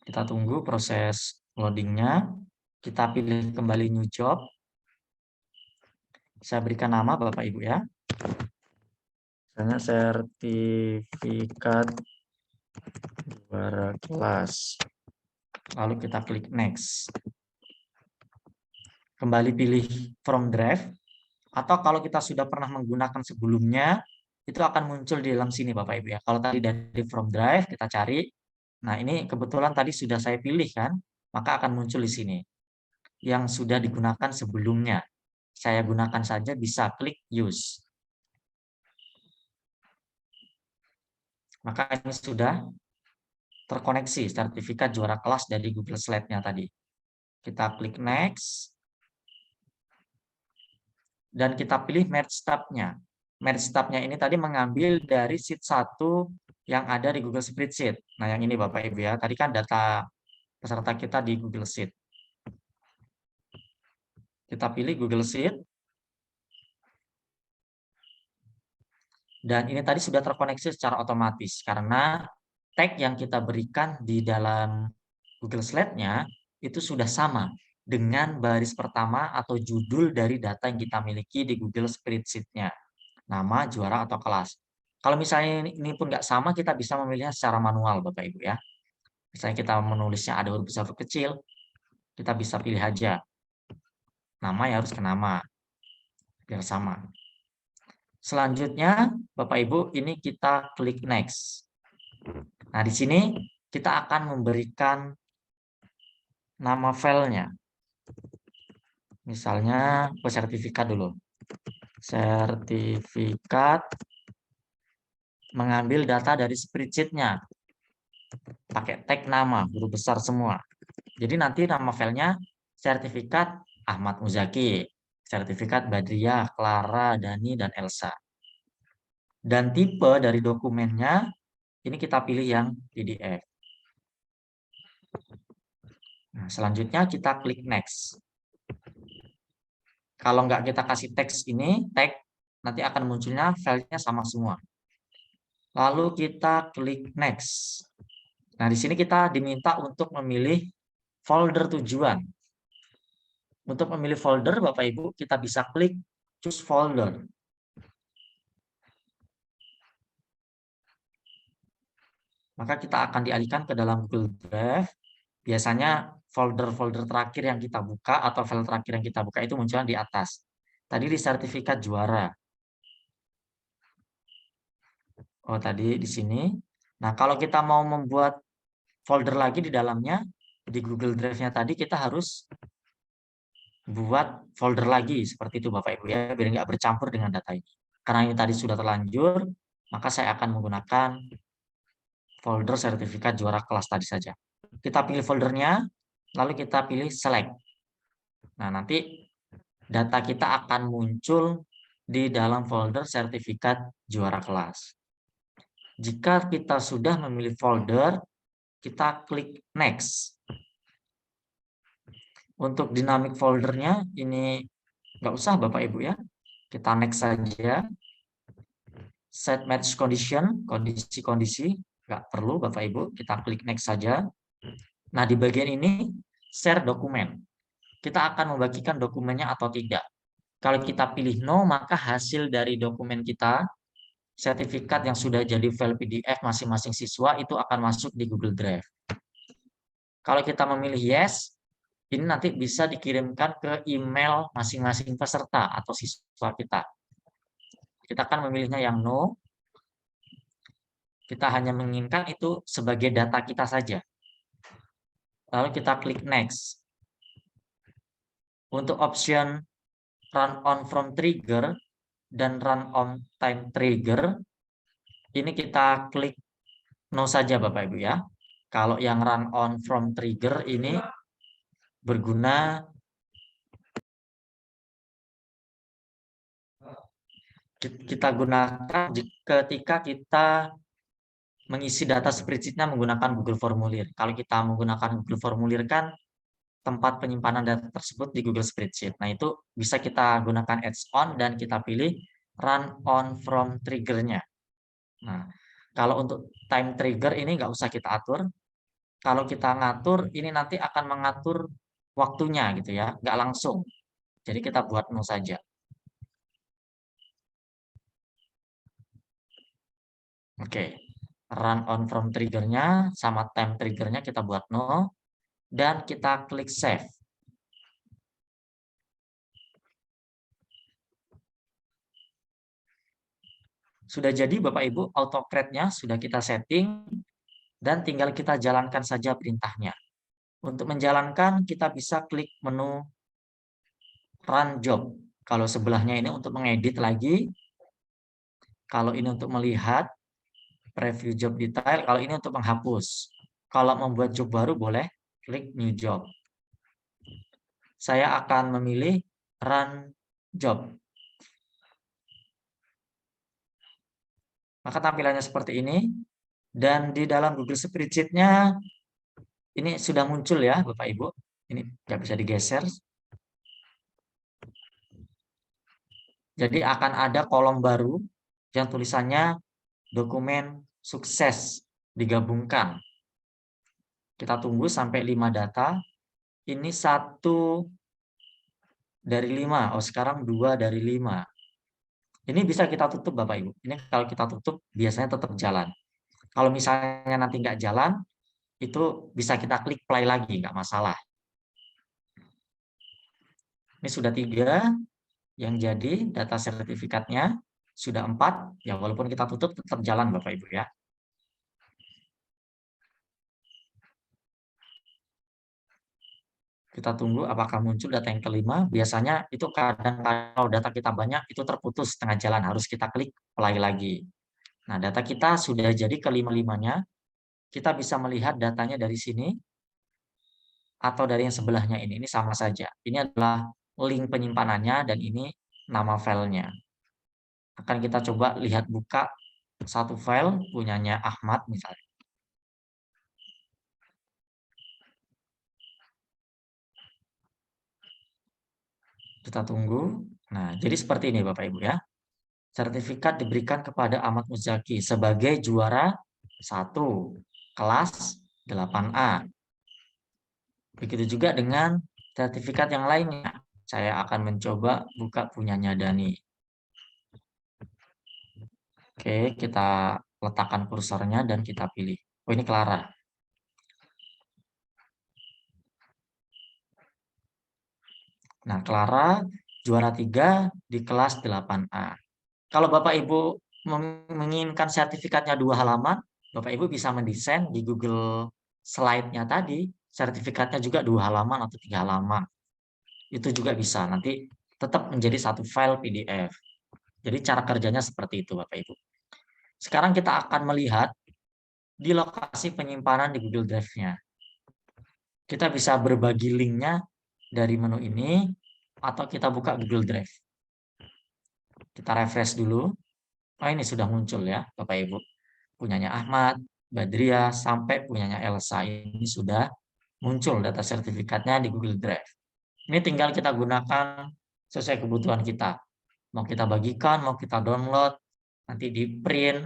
Kita tunggu proses loadingnya. Kita pilih kembali new job. Saya berikan nama Bapak Ibu ya. Misalnya sertifikat juara kelas. Lalu kita klik next. Kembali pilih from drive. Atau kalau kita sudah pernah menggunakan sebelumnya, itu akan muncul di dalam sini Bapak Ibu ya. Kalau tadi dari from drive kita cari. Nah ini kebetulan tadi sudah saya pilih kan. Maka akan muncul di sini. Yang sudah digunakan sebelumnya. Saya gunakan saja bisa klik use. Maka ini sudah terkoneksi sertifikat juara kelas dari Google Slide-nya tadi. Kita klik next. Dan kita pilih merge tab-nya. Merge tab-nya ini tadi mengambil dari sheet 1 yang ada di Google Spreadsheet. Nah, yang ini Bapak Ibu ya. Tadi kan data peserta kita di Google Sheet. Kita pilih Google Sheet. Dan ini tadi sudah terkoneksi secara otomatis karena tag yang kita berikan di dalam Google Slide-nya itu sudah sama dengan baris pertama atau judul dari data yang kita miliki di Google Spreadsheet-nya. Nama, juara, atau kelas. Kalau misalnya ini pun nggak sama, kita bisa memilihnya secara manual, Bapak Ibu ya. Misalnya kita menulisnya ada huruf besar, huruf kecil, kita bisa pilih aja. Nama ya harus ke nama, biar sama. Selanjutnya, Bapak Ibu, ini kita klik next. Nah, di sini kita akan memberikan nama filenya. Misalnya sertifikat dulu. Sertifikat mengambil data dari spreadsheet-nya. Pakai tag nama, huruf besar semua. Jadi nanti nama filenya sertifikat Ahmad Muzaki, sertifikat Badriah, Clara, Dani, dan Elsa. Dan tipe dari dokumennya, ini kita pilih yang PDF. Nah, selanjutnya kita klik next. Kalau nggak kita kasih teks ini, tag, nanti akan munculnya filenya sama semua. Lalu kita klik next. Nah, di sini kita diminta untuk memilih folder tujuan. Untuk memilih folder, Bapak Ibu, kita bisa klik choose folder. Maka kita akan dialihkan ke dalam Google Drive. Biasanya folder-folder terakhir yang kita buka atau file terakhir yang kita buka itu munculnya di atas. Tadi di sertifikat juara. Oh, tadi di sini. Nah, kalau kita mau membuat folder lagi di dalamnya, di Google Drive-nya tadi kita harus buat folder lagi seperti itu Bapak Ibu ya, biar nggak bercampur dengan data ini. Karena ini tadi sudah terlanjur, maka saya akan menggunakan folder sertifikat juara kelas tadi saja. Kita pilih foldernya, lalu kita pilih select. Nah, nanti data kita akan muncul di dalam folder sertifikat juara kelas. Jika kita sudah memilih folder, kita klik next. Untuk dynamic foldernya ini nggak usah Bapak Ibu ya. Kita next saja. Set match condition, kondisi-kondisi nggak perlu Bapak Ibu. Kita klik next saja. Nah, di bagian ini share dokumen. Kita akan membagikan dokumennya atau tidak. Kalau kita pilih no, maka hasil dari dokumen kita, sertifikat yang sudah jadi file PDF masing-masing siswa itu akan masuk di Google Drive. Kalau kita memilih yes, ini nanti bisa dikirimkan ke email masing-masing peserta atau siswa kita. Kita akan memilihnya yang no. Kita hanya menginginkan itu sebagai data kita saja. Lalu kita klik next. Untuk option run on from trigger dan run on time trigger, ini kita klik no saja Bapak Ibu ya. Kalau yang run on from trigger ini berguna kita gunakan ketika kita mengisi data spreadsheet-nya menggunakan Google Formulir. Kalau kita menggunakan Google Formulir kan tempat penyimpanan data tersebut di Google Spreadsheet. Nah, itu bisa kita gunakan add-on dan kita pilih run on from trigger-nya. Nah, kalau untuk time trigger ini nggak usah kita atur. Kalau kita ngatur, ini nanti akan mengatur waktunya gitu ya, nggak langsung. Jadi kita buat no saja. Oke, run on from trigger-nya sama time trigger-nya kita buat no. Dan kita klik save. Sudah jadi Bapak Ibu, autocrate-nya sudah kita setting dan tinggal kita jalankan saja perintahnya. Untuk menjalankan kita bisa klik menu run job. Kalau sebelahnya ini untuk mengedit lagi. Kalau ini untuk melihat preview job detail, kalau ini untuk menghapus. Kalau membuat job baru boleh klik new job. Saya akan memilih run job. Maka tampilannya seperti ini. Dan di dalam Google Spreadsheet-nya ini sudah muncul ya Bapak Ibu. Ini nggak bisa digeser. Jadi akan ada kolom baru yang tulisannya dokumen sukses digabungkan. Kita tunggu sampai 5 data. Ini 1 dari 5. Oh, sekarang 2 dari 5. Ini bisa kita tutup, Bapak Ibu. Ini kalau kita tutup, biasanya tetap jalan. Kalau misalnya nanti nggak jalan, itu bisa kita klik play lagi, nggak masalah. Ini sudah 3 yang jadi data sertifikatnya. Sudah 4, ya walaupun kita tutup, tetap jalan Bapak Ibu ya. Kita tunggu apakah muncul data yang kelima. Biasanya itu kadang kalau data kita banyak, itu terputus tengah jalan. Harus kita klik play lagi. Nah, data kita sudah jadi kelima-limanya. Kita bisa melihat datanya dari sini atau dari yang sebelahnya ini. Ini sama saja. Ini adalah link penyimpanannya dan ini nama filenya. Akan kita coba lihat buka satu file punyanya Ahmad misalnya. Kita tunggu. Nah, jadi seperti ini Bapak Ibu ya. Sertifikat diberikan kepada Ahmad Muzaki sebagai juara 1 kelas 8A. Begitu juga dengan sertifikat yang lainnya. Saya akan mencoba buka punyanya Dani. Oke, kita letakkan kursornya dan kita pilih. Oh, ini Clara. Nah, Clara juara 3 di kelas 8A. Kalau Bapak Ibu menginginkan sertifikatnya 2 halaman, Bapak Ibu bisa mendesain di Google Slide-nya tadi, sertifikatnya juga 2 halaman atau 3 halaman. Itu juga bisa, nanti tetap menjadi satu file PDF. Jadi cara kerjanya seperti itu Bapak Ibu. Sekarang kita akan melihat di lokasi penyimpanan di Google Drive-nya. Kita bisa berbagi linknya dari menu ini, atau kita buka Google Drive. Kita refresh dulu. Oh, ini sudah muncul ya Bapak Ibu. Punyanya Ahmad, Badria, sampai punyanya Elsa. Ini sudah muncul data sertifikatnya di Google Drive. Ini tinggal kita gunakan sesuai kebutuhan kita. Mau kita bagikan, mau kita download, nanti di print,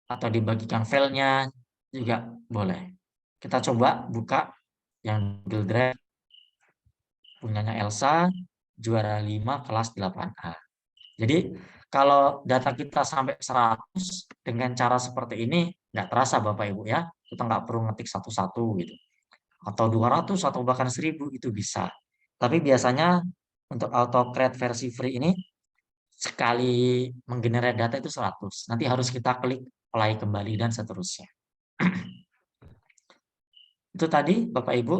atau dibagikan filenya juga boleh. Kita coba buka yang Google Drive punyanya Elsa, juara 5 kelas 8A. Jadi kalau data kita sampai 100 dengan cara seperti ini nggak terasa Bapak Ibu ya. Kita nggak perlu ngetik satu-satu gitu. Atau 200 atau bahkan 1000 itu bisa. Tapi biasanya untuk AutoCred versi free ini sekali menggenerate data itu 100. Nanti harus kita klik play kembali dan seterusnya. Itu tadi Bapak Ibu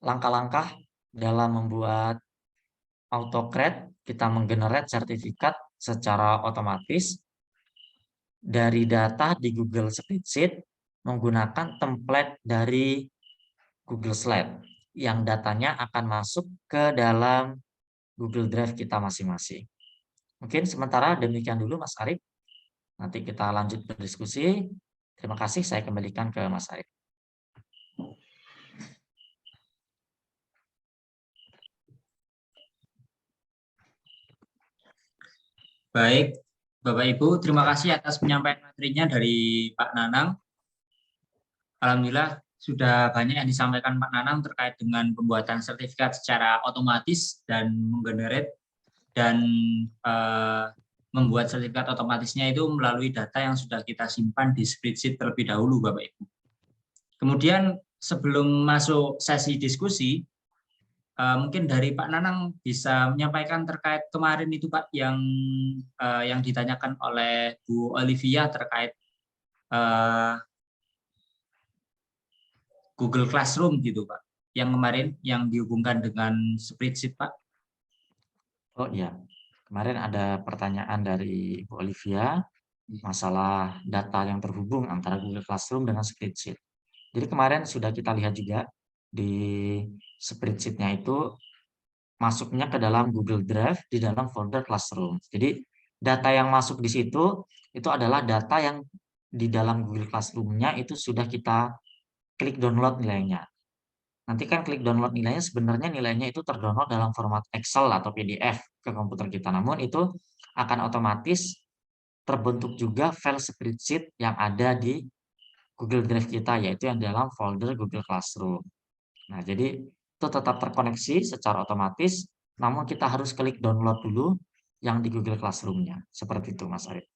langkah-langkah dalam membuat AutoCred, kita menggenerate sertifikat secara otomatis dari data di Google Spreadsheet menggunakan template dari Google Slide yang datanya akan masuk ke dalam Google Drive kita masing-masing. Mungkin sementara demikian dulu Mas Arif. Nanti kita lanjut berdiskusi. Terima kasih, saya kembalikan ke Mas Arif. Baik, Bapak Ibu, terima kasih atas penyampaian materinya dari Pak Nanang. Alhamdulillah sudah banyak yang disampaikan Pak Nanang terkait dengan pembuatan sertifikat secara otomatis dan menggenerate dan membuat sertifikat otomatisnya itu melalui data yang sudah kita simpan di spreadsheet terlebih dahulu, Bapak Ibu. Kemudian sebelum masuk sesi diskusi, mungkin dari Pak Nanang bisa menyampaikan terkait kemarin itu Pak yang ditanyakan oleh Bu Olivia terkait Google Classroom gitu Pak, yang kemarin yang dihubungkan dengan spreadsheet Pak. Oh iya, kemarin ada pertanyaan dari Bu Olivia masalah data yang terhubung antara Google Classroom dengan spreadsheet. Jadi kemarin sudah kita lihat juga di spreadsheet-nya itu masuknya ke dalam Google Drive di dalam folder Classroom. Jadi data yang masuk di situ itu adalah data yang di dalam Google Classroom-nya itu sudah kita klik download nilainya. Nanti kan klik download nilainya, sebenarnya nilainya itu terdownload dalam format Excel atau PDF ke komputer kita. Namun itu akan otomatis terbentuk juga file spreadsheet yang ada di Google Drive kita, yaitu yang dalam folder Google Classroom. Nah, jadi itu tetap terkoneksi secara otomatis, namun kita harus klik download dulu yang di Google Classroom-nya. Seperti itu, Mas Arif.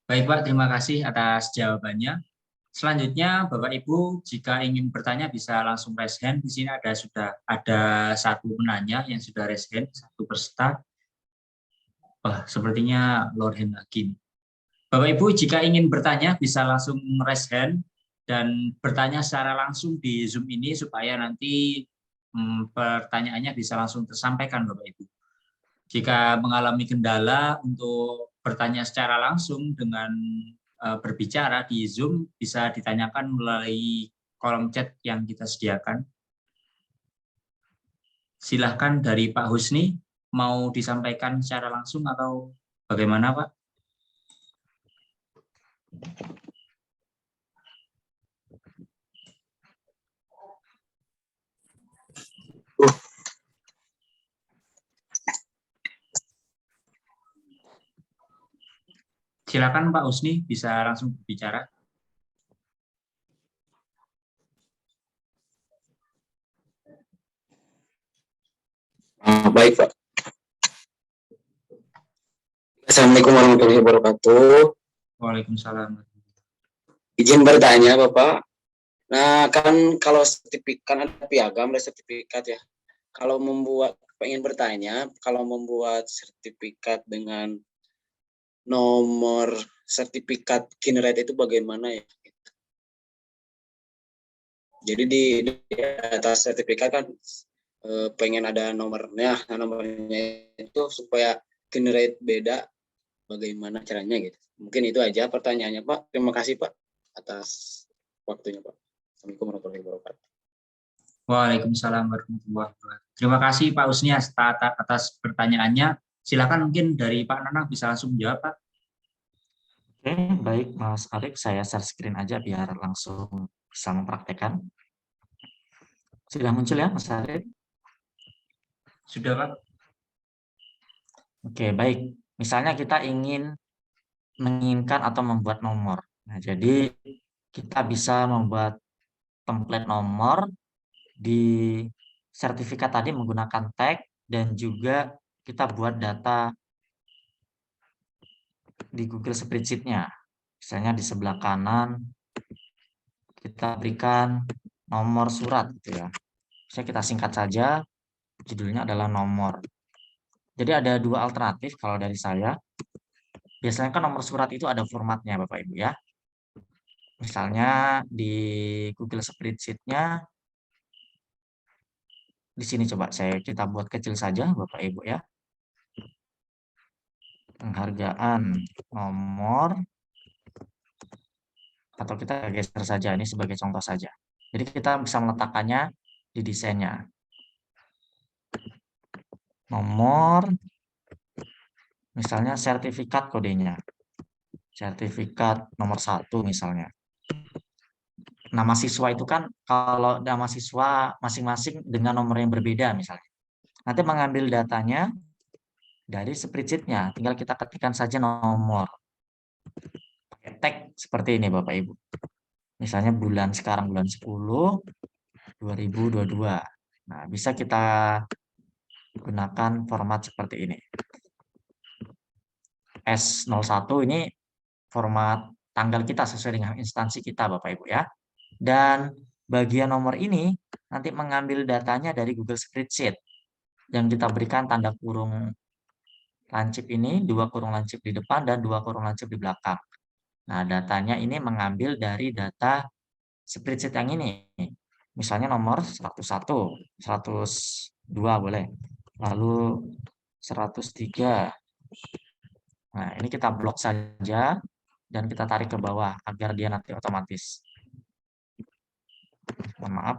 Baik Pak, terima kasih atas jawabannya. Selanjutnya Bapak Ibu jika ingin bertanya bisa langsung raise hand. Di sini sudah ada satu penanya yang sudah raise hand, satu peserta. Sepertinya Lord hand lagi. Bapak Ibu jika ingin bertanya bisa langsung raise hand dan bertanya secara langsung di Zoom ini supaya nanti pertanyaannya bisa langsung tersampaikan Bapak Ibu. Jika mengalami kendala untuk bertanya secara langsung dengan berbicara di Zoom, bisa ditanyakan melalui kolom chat yang kita sediakan. Silahkan dari Pak Husni, mau disampaikan secara langsung atau bagaimana Pak? Silakan Pak Husni, bisa langsung berbicara. Baik, Pak. Assalamualaikum warahmatullahi wabarakatuh. Waalaikumsalam. Izin bertanya, Bapak. Nah, kan kalau sertifikat ada piagam, ada sertifikat ya. Kalau pengen bertanya, kalau membuat sertifikat dengan nomor sertifikat Kineret itu bagaimana ya? Jadi di atas sertifikat kan pengen ada nomornya. Nah, nomornya itu supaya Kineret beda, bagaimana caranya gitu. Mungkin itu aja pertanyaannya, Pak. Terima kasih, Pak, atas waktunya, Pak. Assalamualaikum warahmatullahi wabarakatuh. Waalaikumsalam warahmatullahi wabarakatuh. Terima kasih Pak Husni atas pertanyaannya. Silakan mungkin dari Pak Nanang bisa langsung menjawab, Pak. Oke, baik Mas Arif, saya share screen aja biar langsung bisa mempraktekkan. Sudah muncul ya Mas Arif? Sudah Pak? Oke, baik. Misalnya kita menginginkan atau membuat nomor. Nah, jadi kita bisa membuat template nomor di sertifikat tadi menggunakan tag dan juga kita buat data di Google Spreadsheet-nya. Misalnya di sebelah kanan kita berikan nomor surat gitu ya. Bisa kita singkat saja, judulnya adalah nomor. Jadi ada dua alternatif kalau dari saya. Biasanya kan nomor surat itu ada formatnya Bapak Ibu ya. Misalnya di Google Spreadsheet-nya, di sini coba kita buat kecil saja Bapak Ibu ya. Penghargaan nomor, atau kita geser saja, ini sebagai contoh saja. Jadi kita bisa meletakkannya di desainnya. Nomor, misalnya sertifikat kodenya. Sertifikat nomor 1 misalnya. Nama siswa itu kan kalau nama siswa masing-masing dengan nomor yang berbeda misalnya. Nanti mengambil datanya dari spreadsheet-nya, tinggal kita ketikkan saja nomor. Pakai tag seperti ini Bapak Ibu. Misalnya sekarang bulan 10 2022. Nah, bisa kita gunakan format seperti ini. S01 ini format tanggal kita sesuai dengan instansi kita Bapak Ibu ya. Dan bagian nomor ini nanti mengambil datanya dari Google Spreadsheet yang kita berikan tanda kurung lancip ini, 2 kurung lancip di depan dan 2 kurung lancip di belakang. Nah, datanya ini mengambil dari data spreadsheet yang ini. Misalnya nomor 101, 102 boleh. Lalu 103. Nah, ini kita blok saja dan kita tarik ke bawah agar dia nanti otomatis. Mohon maaf.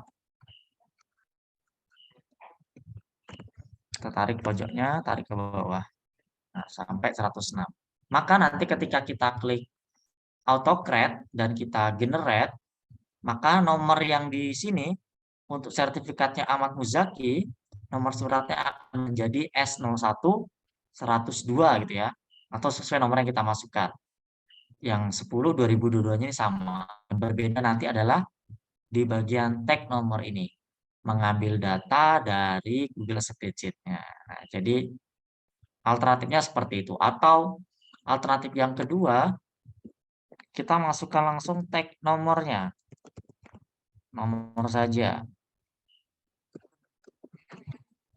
Kita tarik pojoknya, tarik ke bawah. Nah, sampai 106. Maka nanti ketika kita klik autocrate dan kita generate, maka nomor yang di sini untuk sertifikatnya Ahmad Muzaki, nomor suratnya akan menjadi S01 102 gitu ya. atau sesuai nomor yang kita masukkan. Yang 10 2022-nya ini sama. Yang berbeda nanti adalah di bagian tag nomor ini, mengambil data dari Google Spreadsheet-nya. Nah, jadi alternatifnya seperti itu. Atau alternatif yang kedua, kita masukkan langsung tag nomornya. Nomor saja.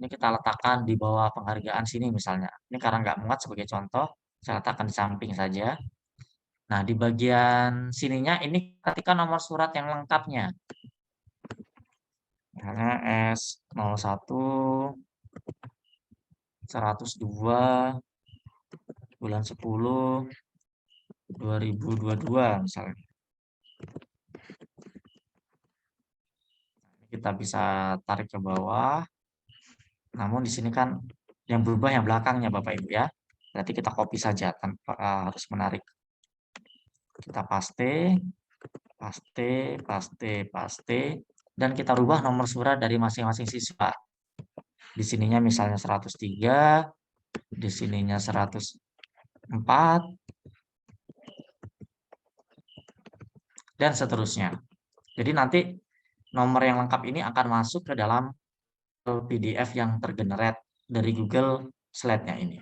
Ini kita letakkan di bawah penghargaan sini misalnya. Ini karena nggak muat sebagai contoh, saya letakkan di samping saja. Nah, di bagian sininya ini ketika nomor surat yang lengkapnya. Misalnya S01 102 bulan 10 2022 misalnya. Kita bisa tarik ke bawah. Namun di sini kan yang berubah yang belakangnya Bapak Ibu ya. Berarti kita copy saja tanpa harus menarik. Kita paste, paste, paste, paste, dan kita rubah nomor surat dari masing-masing siswa. Di sininya misalnya 103, di sininya 104, dan seterusnya. Jadi nanti nomor yang lengkap ini akan masuk ke dalam PDF yang tergenerate dari Google Slide-nya ini.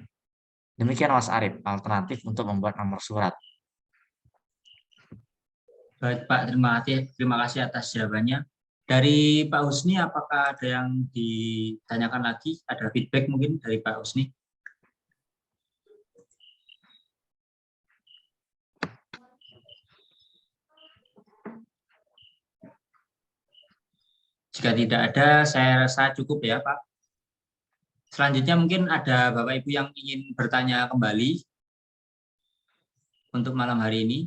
Demikian Mas Arif, alternatif untuk membuat nomor surat. Baik Pak, terima kasih atas jawabannya. Dari Pak Husni, apakah ada yang ditanyakan lagi? Ada feedback mungkin dari Pak Husni? Jika tidak ada, saya rasa cukup ya Pak. Selanjutnya mungkin ada Bapak Ibu yang ingin bertanya kembali untuk malam hari ini.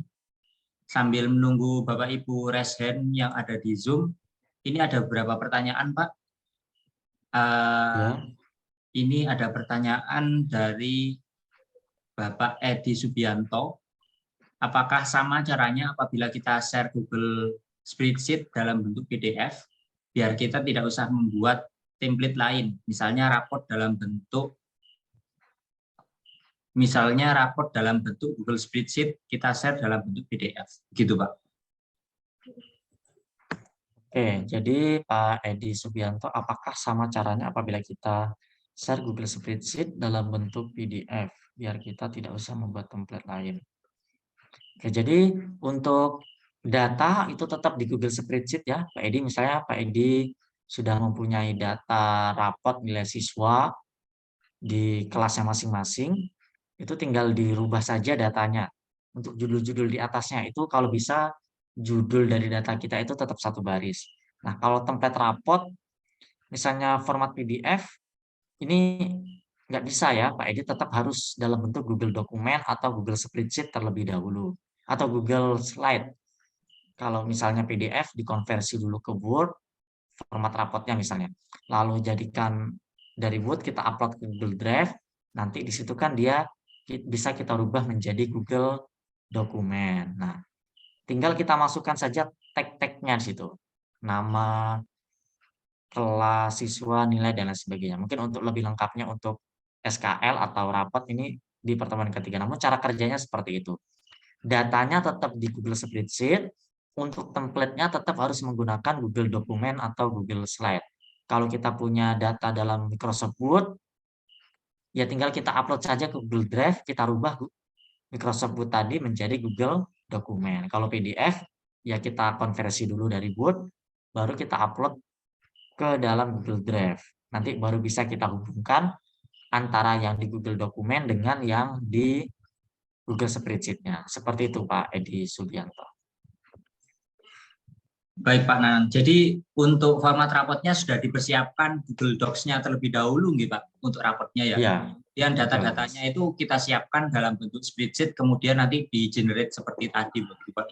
Sambil menunggu Bapak Ibu raise hand yang ada di Zoom, ini ada beberapa pertanyaan Pak. Ini ada pertanyaan dari Bapak Edi Subianto. Apakah sama caranya apabila kita share Google Spreadsheet dalam bentuk PDF, biar kita tidak usah membuat template lain, misalnya raport dalam bentuk Google Spreadsheet, kita share dalam bentuk PDF, gitu Pak. Oke, jadi Pak Edi Subianto, apakah sama caranya apabila kita share Google Spreadsheet dalam bentuk PDF, biar kita tidak usah membuat template lain? Oke, jadi untuk data itu tetap di Google Spreadsheet ya, Pak Edi. Misalnya Pak Edi sudah mempunyai data rapot nilai siswa di kelasnya masing-masing, itu tinggal dirubah saja datanya. Untuk judul-judul di atasnya itu kalau bisa judul dari data kita itu tetap satu baris. Nah, kalau template rapot, misalnya format PDF, ini nggak bisa ya, Pak Edi tetap harus dalam bentuk Google Dokumen atau Google Spreadsheet terlebih dahulu, atau Google Slide. Kalau misalnya PDF, dikonversi dulu ke Word, format rapotnya misalnya. Lalu jadikan dari Word, kita upload ke Google Drive, nanti di situ kan dia bisa kita rubah menjadi Google Dokumen. Nah, tinggal kita masukkan saja tag-tagnya di situ. Nama, kelas, siswa, nilai, dan lain sebagainya. Mungkin untuk lebih lengkapnya untuk SKL atau rapot ini di pertemuan ketiga. Namun cara kerjanya seperti itu. Datanya tetap di Google Spreadsheet, untuk template-nya tetap harus menggunakan Google Dokumen atau Google Slide. Kalau kita punya data dalam Microsoft Word, ya tinggal kita upload saja ke Google Drive, kita rubah Microsoft Word tadi menjadi Google Dokumen. Kalau PDF, ya kita konversi dulu dari Word, baru kita upload ke dalam Google Drive. Nanti baru bisa kita hubungkan antara yang di Google Dokumen dengan yang di Google Spreadsheet-nya. Seperti itu Pak Edi Subianto. Baik Pak Nanan, jadi untuk format rapotnya sudah dipersiapkan Google Docs-nya terlebih dahulu nih Pak, untuk rapotnya ya? Iya. Dan data-datanya itu kita siapkan dalam bentuk spreadsheet, kemudian nanti di-generate seperti tadi Pak.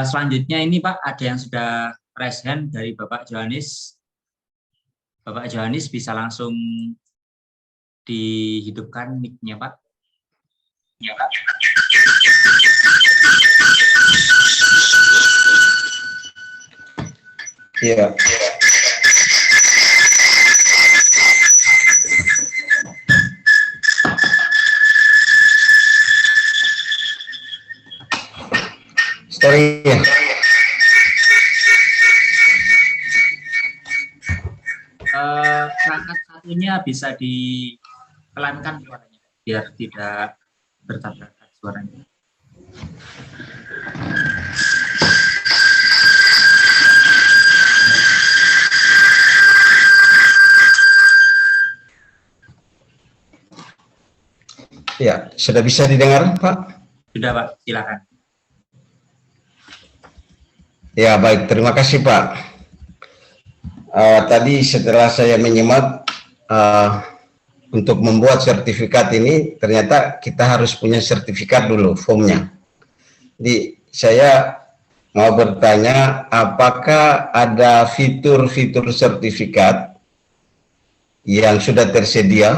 Selanjutnya ini Pak, ada yang sudah raise hand dari Bapak Johanis. Bapak Johanis bisa langsung dihidupkan mic-nya Pak. Ya Pak. Iya. suaranya. Perangkat satunya bisa dipelankan suaranya biar tidak bertabrakan suaranya. Ya, sudah bisa didengar, Pak? Sudah, Pak, silakan. Ya, baik. Terima kasih, Pak. Tadi setelah saya menyimak untuk membuat sertifikat ini, ternyata kita harus punya sertifikat dulu, formnya. Jadi, saya mau bertanya, apakah ada fitur-fitur sertifikat yang sudah tersedia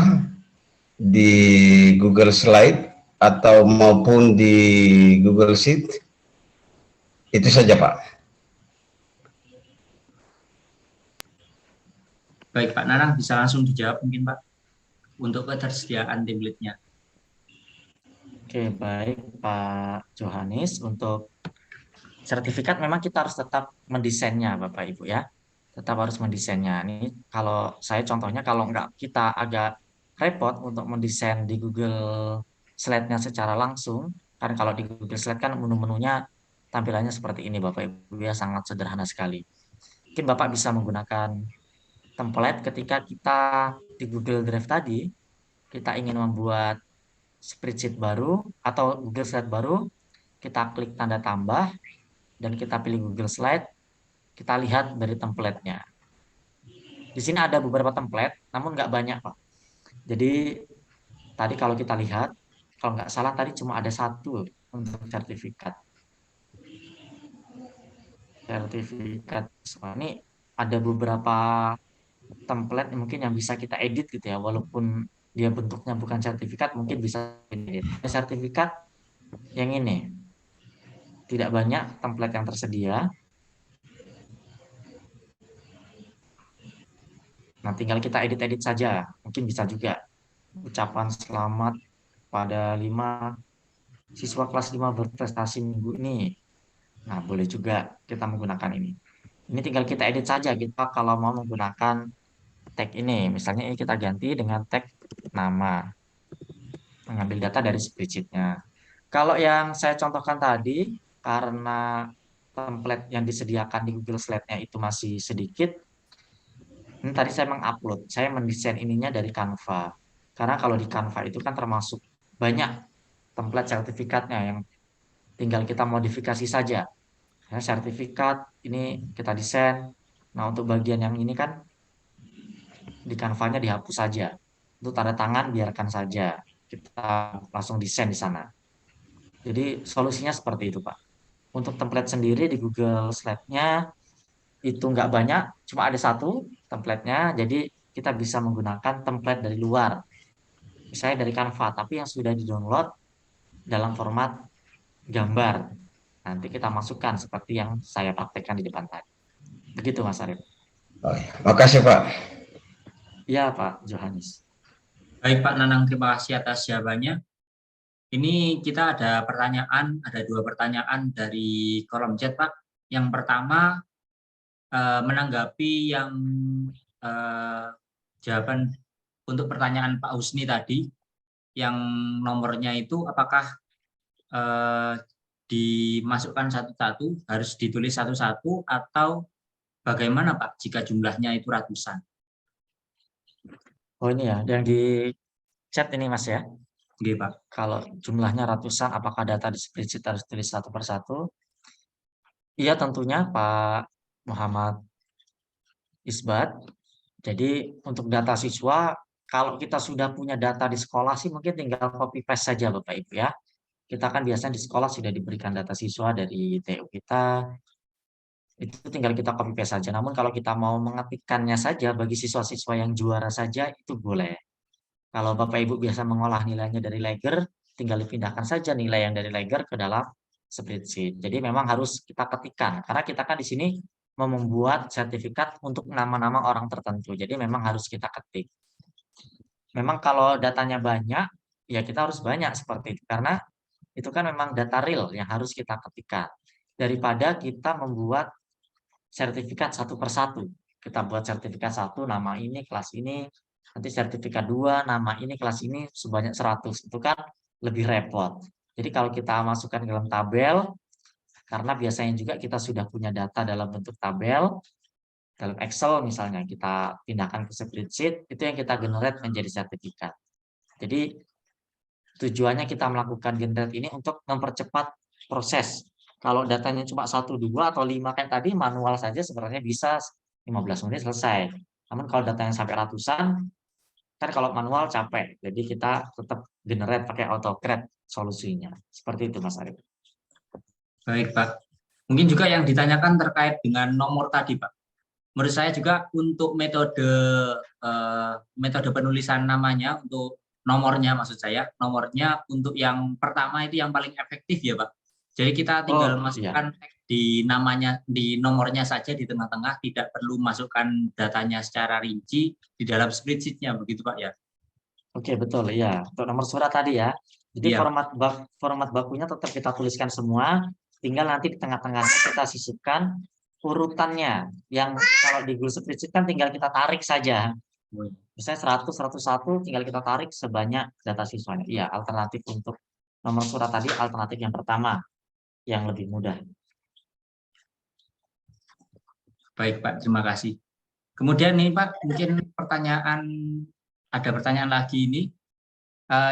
di Google Slide atau maupun di Google Sheet? Itu saja, Pak. Baik, Pak Nanang, bisa langsung dijawab mungkin, Pak, untuk ketersediaan template-nya. Oke, baik Pak Johannes. Untuk sertifikat memang kita harus tetap mendesainnya, Bapak Ibu ya. Tetap harus mendesainnya. Ini kalau saya contohnya, kalau nggak kita agak repot untuk mendesain di Google Slide-nya secara langsung, kan kalau di Google Slide kan menu-menunya tampilannya seperti ini, Bapak Ibu ya, sangat sederhana sekali. Mungkin Bapak bisa menggunakan template ketika kita di Google Drive tadi, kita ingin membuat spreadsheet baru atau Google Slide baru, kita klik tanda tambah, dan kita pilih Google Slide, kita lihat dari template-nya. Di sini ada beberapa template, namun nggak banyak, Pak. Jadi, tadi kalau kita lihat, kalau nggak salah tadi cuma ada satu untuk sertifikat. Ini ada beberapa template mungkin yang bisa kita edit gitu ya, walaupun dia bentuknya bukan sertifikat, mungkin bisa edit. Sertifikat yang ini tidak banyak template yang tersedia. Nah, tinggal kita edit-edit saja. Mungkin bisa juga ucapan selamat pada 5 siswa kelas 5 berprestasi minggu ini. Nah, boleh juga kita menggunakan ini. Ini tinggal kita edit saja. Kita kalau mau menggunakan tag ini, misalnya ini kita ganti dengan tag nama, mengambil data dari spreadsheet-nya. Kalau yang saya contohkan tadi, karena template yang disediakan di Google Slide-nya itu masih sedikit, ini tadi saya mengupload, saya mendesain ininya dari Canva. Karena kalau di Canva itu kan termasuk banyak template sertifikatnya yang tinggal kita modifikasi saja. Ya, sertifikat ini kita desain. Nah, untuk bagian yang ini kan di Canva-nya dihapus saja. Untuk tanda tangan biarkan saja. Kita langsung desain di sana. Jadi solusinya seperti itu, Pak. Untuk template sendiri di Google Slide-nya itu nggak banyak, cuma ada satu template-nya. Jadi kita bisa menggunakan template dari luar. Misalnya dari Canva, tapi yang sudah di-download dalam format gambar. Nanti kita masukkan seperti yang saya praktekkan di depan tadi. Begitu, Mas Arif. Oh, ya. Makasih, Pak. Iya, Pak Johannes. Baik, Pak Nanang, terima kasih atas jawabannya. Ini kita ada pertanyaan, ada 2 pertanyaan dari kolom chat, Pak. Yang pertama, menanggapi yang jawaban untuk pertanyaan Pak Husni tadi, yang nomornya itu apakah dimasukkan satu-satu, harus ditulis satu-satu, atau bagaimana Pak jika jumlahnya itu ratusan? Oh ini ya, yang di chat ini Mas ya. Oke, Pak. Kalau jumlahnya ratusan, apakah data di spreadsheet harus tulis satu persatu? Iya tentunya Pak Muhammad Isbat. Jadi untuk data siswa, kalau kita sudah punya data di sekolah sih mungkin tinggal copy paste saja Bapak Ibu ya. Kita kan biasanya di sekolah sudah diberikan data siswa dari TU kita, itu tinggal kita copy paste saja. Namun kalau kita mau mengetikkannya saja bagi siswa-siswa yang juara saja itu boleh. Kalau Bapak Ibu biasa mengolah nilainya dari Legger, tinggal dipindahkan saja nilai yang dari Legger ke dalam spreadsheet. Jadi memang harus kita ketikkan karena kita kan di sini mau membuat sertifikat untuk nama-nama orang tertentu. Jadi memang harus kita ketik. Memang kalau datanya banyak, ya kita harus banyak seperti itu karena itu kan memang data real yang harus kita ketikkan. daripada kita membuat sertifikat satu persatu. Kita buat sertifikat 1 nama ini, kelas ini, nanti sertifikat 2 nama ini, kelas ini sebanyak 100. Itu kan lebih repot. Jadi kalau kita masukkan dalam tabel, karena biasanya juga kita sudah punya data dalam bentuk tabel, dalam Excel misalnya, kita pindahkan ke spreadsheet, itu yang kita generate menjadi sertifikat. Jadi tujuannya kita melakukan generate ini untuk mempercepat proses. Kalau datanya cuma 1, 2, atau 5 kayak tadi, manual saja sebenarnya bisa 15 menit selesai. Namun kalau datanya sampai ratusan, kan kalau manual capek. Jadi kita tetap generate pakai AutoCAD solusinya. Seperti itu, Mas Arif. Baik, Pak. Mungkin juga yang ditanyakan terkait dengan nomor tadi, Pak. Menurut saya juga untuk metode penulisan namanya, untuk nomornya maksud saya, nomornya untuk yang pertama itu yang paling efektif ya, Pak. Jadi kita tinggal masukkan di namanya, di nomornya saja di tengah-tengah, tidak perlu masukkan datanya secara rinci di dalam spreadsheet-nya, begitu Pak ya? Oke, betul ya. Untuk nomor surat tadi ya. Jadi Iya. format bakunya tetap kita tuliskan semua, tinggal nanti di tengah-tengahnya kita sisipkan urutannya. Yang kalau di Google Spreadsheet kan tinggal kita tarik saja. Misalnya 100, 101, tinggal kita tarik sebanyak data siswanya. Iya, alternatif untuk nomor surat tadi, alternatif yang pertama, yang lebih mudah. Baik Pak, terima kasih. Kemudian nih Pak, mungkin ada pertanyaan lagi ini.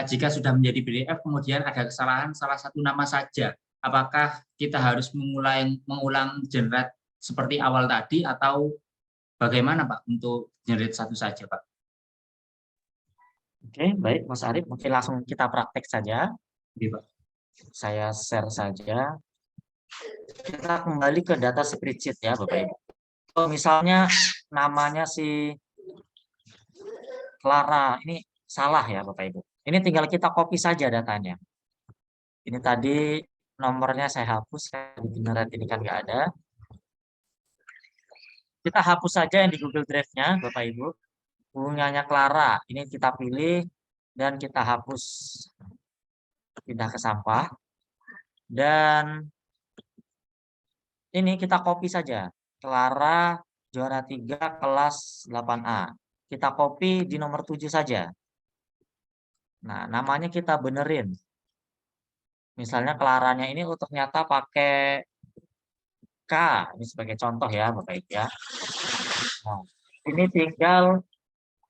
Jika sudah menjadi PDF, kemudian ada kesalahan salah satu nama saja, apakah kita harus mengulang generate seperti awal tadi, atau bagaimana Pak untuk generate satu saja Pak? Oke, baik Mas Arif, mungkin langsung kita praktek saja. Oke, Pak. Saya share saja. Kita kembali ke data spreadsheet ya Bapak Ibu. Kalau misalnya namanya si Clara, ini salah ya Bapak Ibu. Ini tinggal kita copy saja datanya. Ini tadi nomornya saya hapus, di generate ini kan nggak ada. Kita hapus saja yang di Google Drive-nya Bapak Ibu. Bunganya Clara, ini kita pilih dan kita hapus, pindah ke sampah. Dan ini kita copy saja. Clara juara 3 kelas 8A. Kita copy di nomor 7 saja. Nah, namanya kita benerin. Misalnya Claranya ini untuk nyata pakai K. Ini sebagai contoh ya, Bapak Ibu ya. Nah, ini tinggal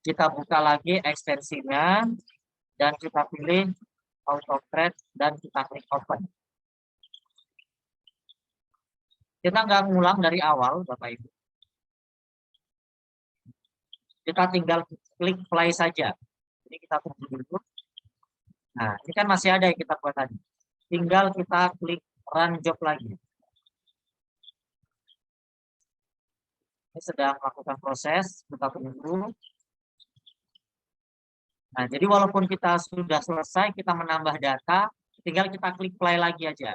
kita buka lagi ekstensinya dan kita pilih AutoCAD dan kita klik open. Kita nggak ngulang dari awal, Bapak Ibu. Kita tinggal klik play saja. Ini kita tunggu dulu. Nah, ini kan masih ada yang kita buat tadi. Tinggal kita klik run job lagi. Ini sedang melakukan proses, kita tunggu. Nah, jadi walaupun kita sudah selesai, kita menambah data, tinggal kita klik play lagi aja.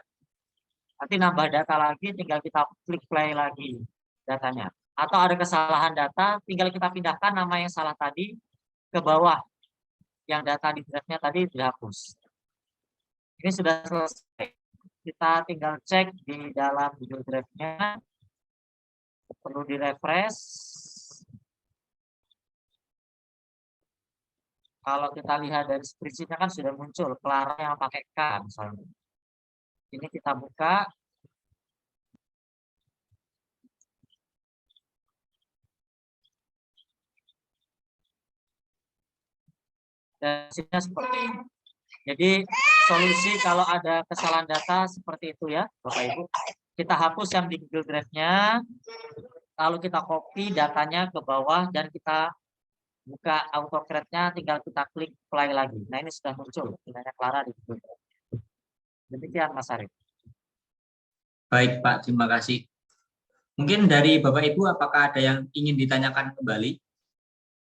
Nanti nambah data lagi, tinggal kita klik play lagi datanya. Atau ada kesalahan data, tinggal kita pindahkan nama yang salah tadi ke bawah. Yang data di drive-nya tadi dihapus. Ini sudah selesai. Kita tinggal cek di dalam Google Drive-nya. Perlu di-refresh. Kalau kita lihat dari spreadsheet-nya kan sudah muncul Clara yang pakai K misalnya. Ini kita buka. Dan hasilnya seperti ini. Jadi solusi kalau ada kesalahan data seperti itu ya Bapak Ibu. Kita hapus yang di Google Drive-nya. Lalu kita copy datanya ke bawah dan kita buka AutoCAD-nya, tinggal kita klik play lagi. Nah, ini sudah muncul namanya Clara di Google Drive. Demikian Mas Arif. Baik Pak, terima kasih. Mungkin dari Bapak Ibu apakah ada yang ingin ditanyakan kembali?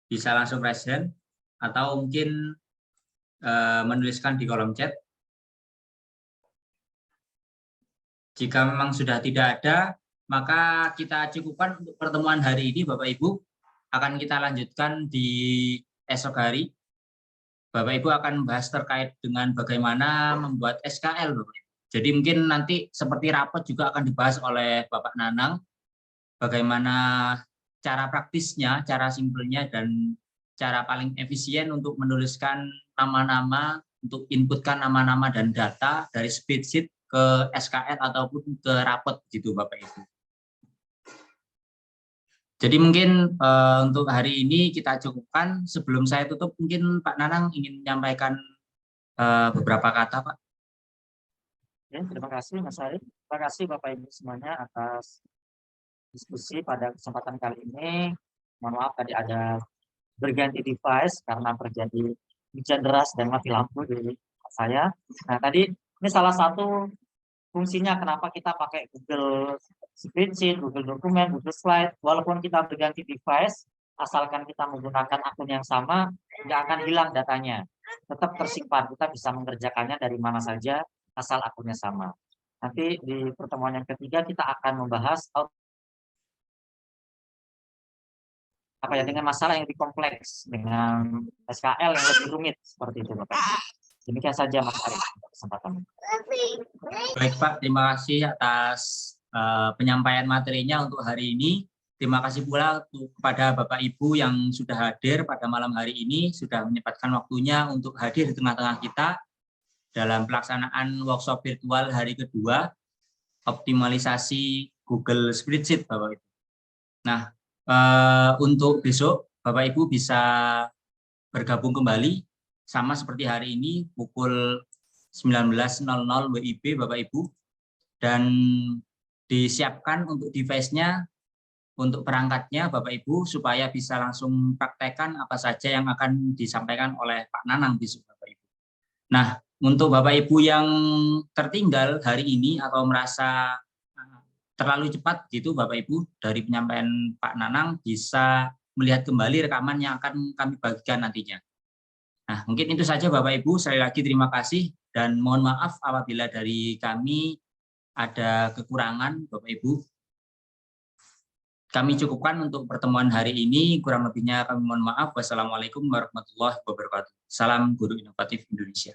Bisa langsung raise hand atau mungkin menuliskan di kolom chat. Jika memang sudah tidak ada, maka kita cukupkan untuk pertemuan hari ini Bapak Ibu. Akan kita lanjutkan di esok hari. Bapak Ibu akan membahas terkait dengan bagaimana membuat SKL, Bapak Ibu. Jadi mungkin nanti seperti rapat juga akan dibahas oleh Bapak Nanang, bagaimana cara praktisnya, cara simpelnya, dan cara paling efisien untuk menuliskan nama-nama, untuk inputkan nama-nama dan data dari spreadsheet ke SKS ataupun ke rapot gitu Bapak Ibu. Jadi mungkin untuk hari ini kita cukupkan. Sebelum saya tutup, mungkin Pak Nanang ingin menyampaikan beberapa kata, Pak. Ya, terima kasih Mas Arif. Terima kasih Bapak Ibu semuanya atas diskusi pada kesempatan kali ini. Mohon maaf tadi ada berganti device karena terjadi hujan deras dan mati lampu di saya. Nah, tadi ini salah satu fungsinya kenapa kita pakai Google Spreadsheet, Google Dokumen, Google Slide. Walaupun kita berganti device, asalkan kita menggunakan akun yang sama, nggak akan hilang datanya. Tetap tersimpan, kita bisa mengerjakannya dari mana saja, asal akunnya sama. Nanti di pertemuan yang ketiga kita akan membahas dengan masalah yang lebih kompleks, dengan SKL yang lebih rumit seperti itu, Bapak. Demikian saja Mas Arif kesempatan. Baik Pak, terima kasih atas penyampaian materinya untuk hari ini. Terima kasih pula kepada Bapak Ibu yang sudah hadir pada malam hari ini, sudah menyempatkan waktunya untuk hadir di tengah-tengah kita dalam pelaksanaan workshop virtual hari kedua, optimalisasi Google Spreadsheet, Bapak Ibu. Nah, untuk besok, Bapak Ibu bisa bergabung kembali, sama seperti hari ini, pukul 19.00 WIB, Bapak Ibu, dan disiapkan untuk device-nya, untuk perangkatnya, Bapak Ibu, supaya bisa langsung praktekkan apa saja yang akan disampaikan oleh Pak Nanang besok, Bapak Ibu. Nah, untuk Bapak Ibu yang tertinggal hari ini atau merasa terlalu cepat gitu Bapak Ibu dari penyampaian Pak Nanang, bisa melihat kembali rekaman yang akan kami bagikan nantinya. Nah, mungkin itu saja Bapak Ibu. Sekali lagi terima kasih dan mohon maaf apabila dari kami ada kekurangan Bapak Ibu. Kami cukupkan untuk pertemuan hari ini, kurang lebihnya kami mohon maaf. Wassalamualaikum warahmatullahi wabarakatuh. Salam Guru Inovatif Indonesia.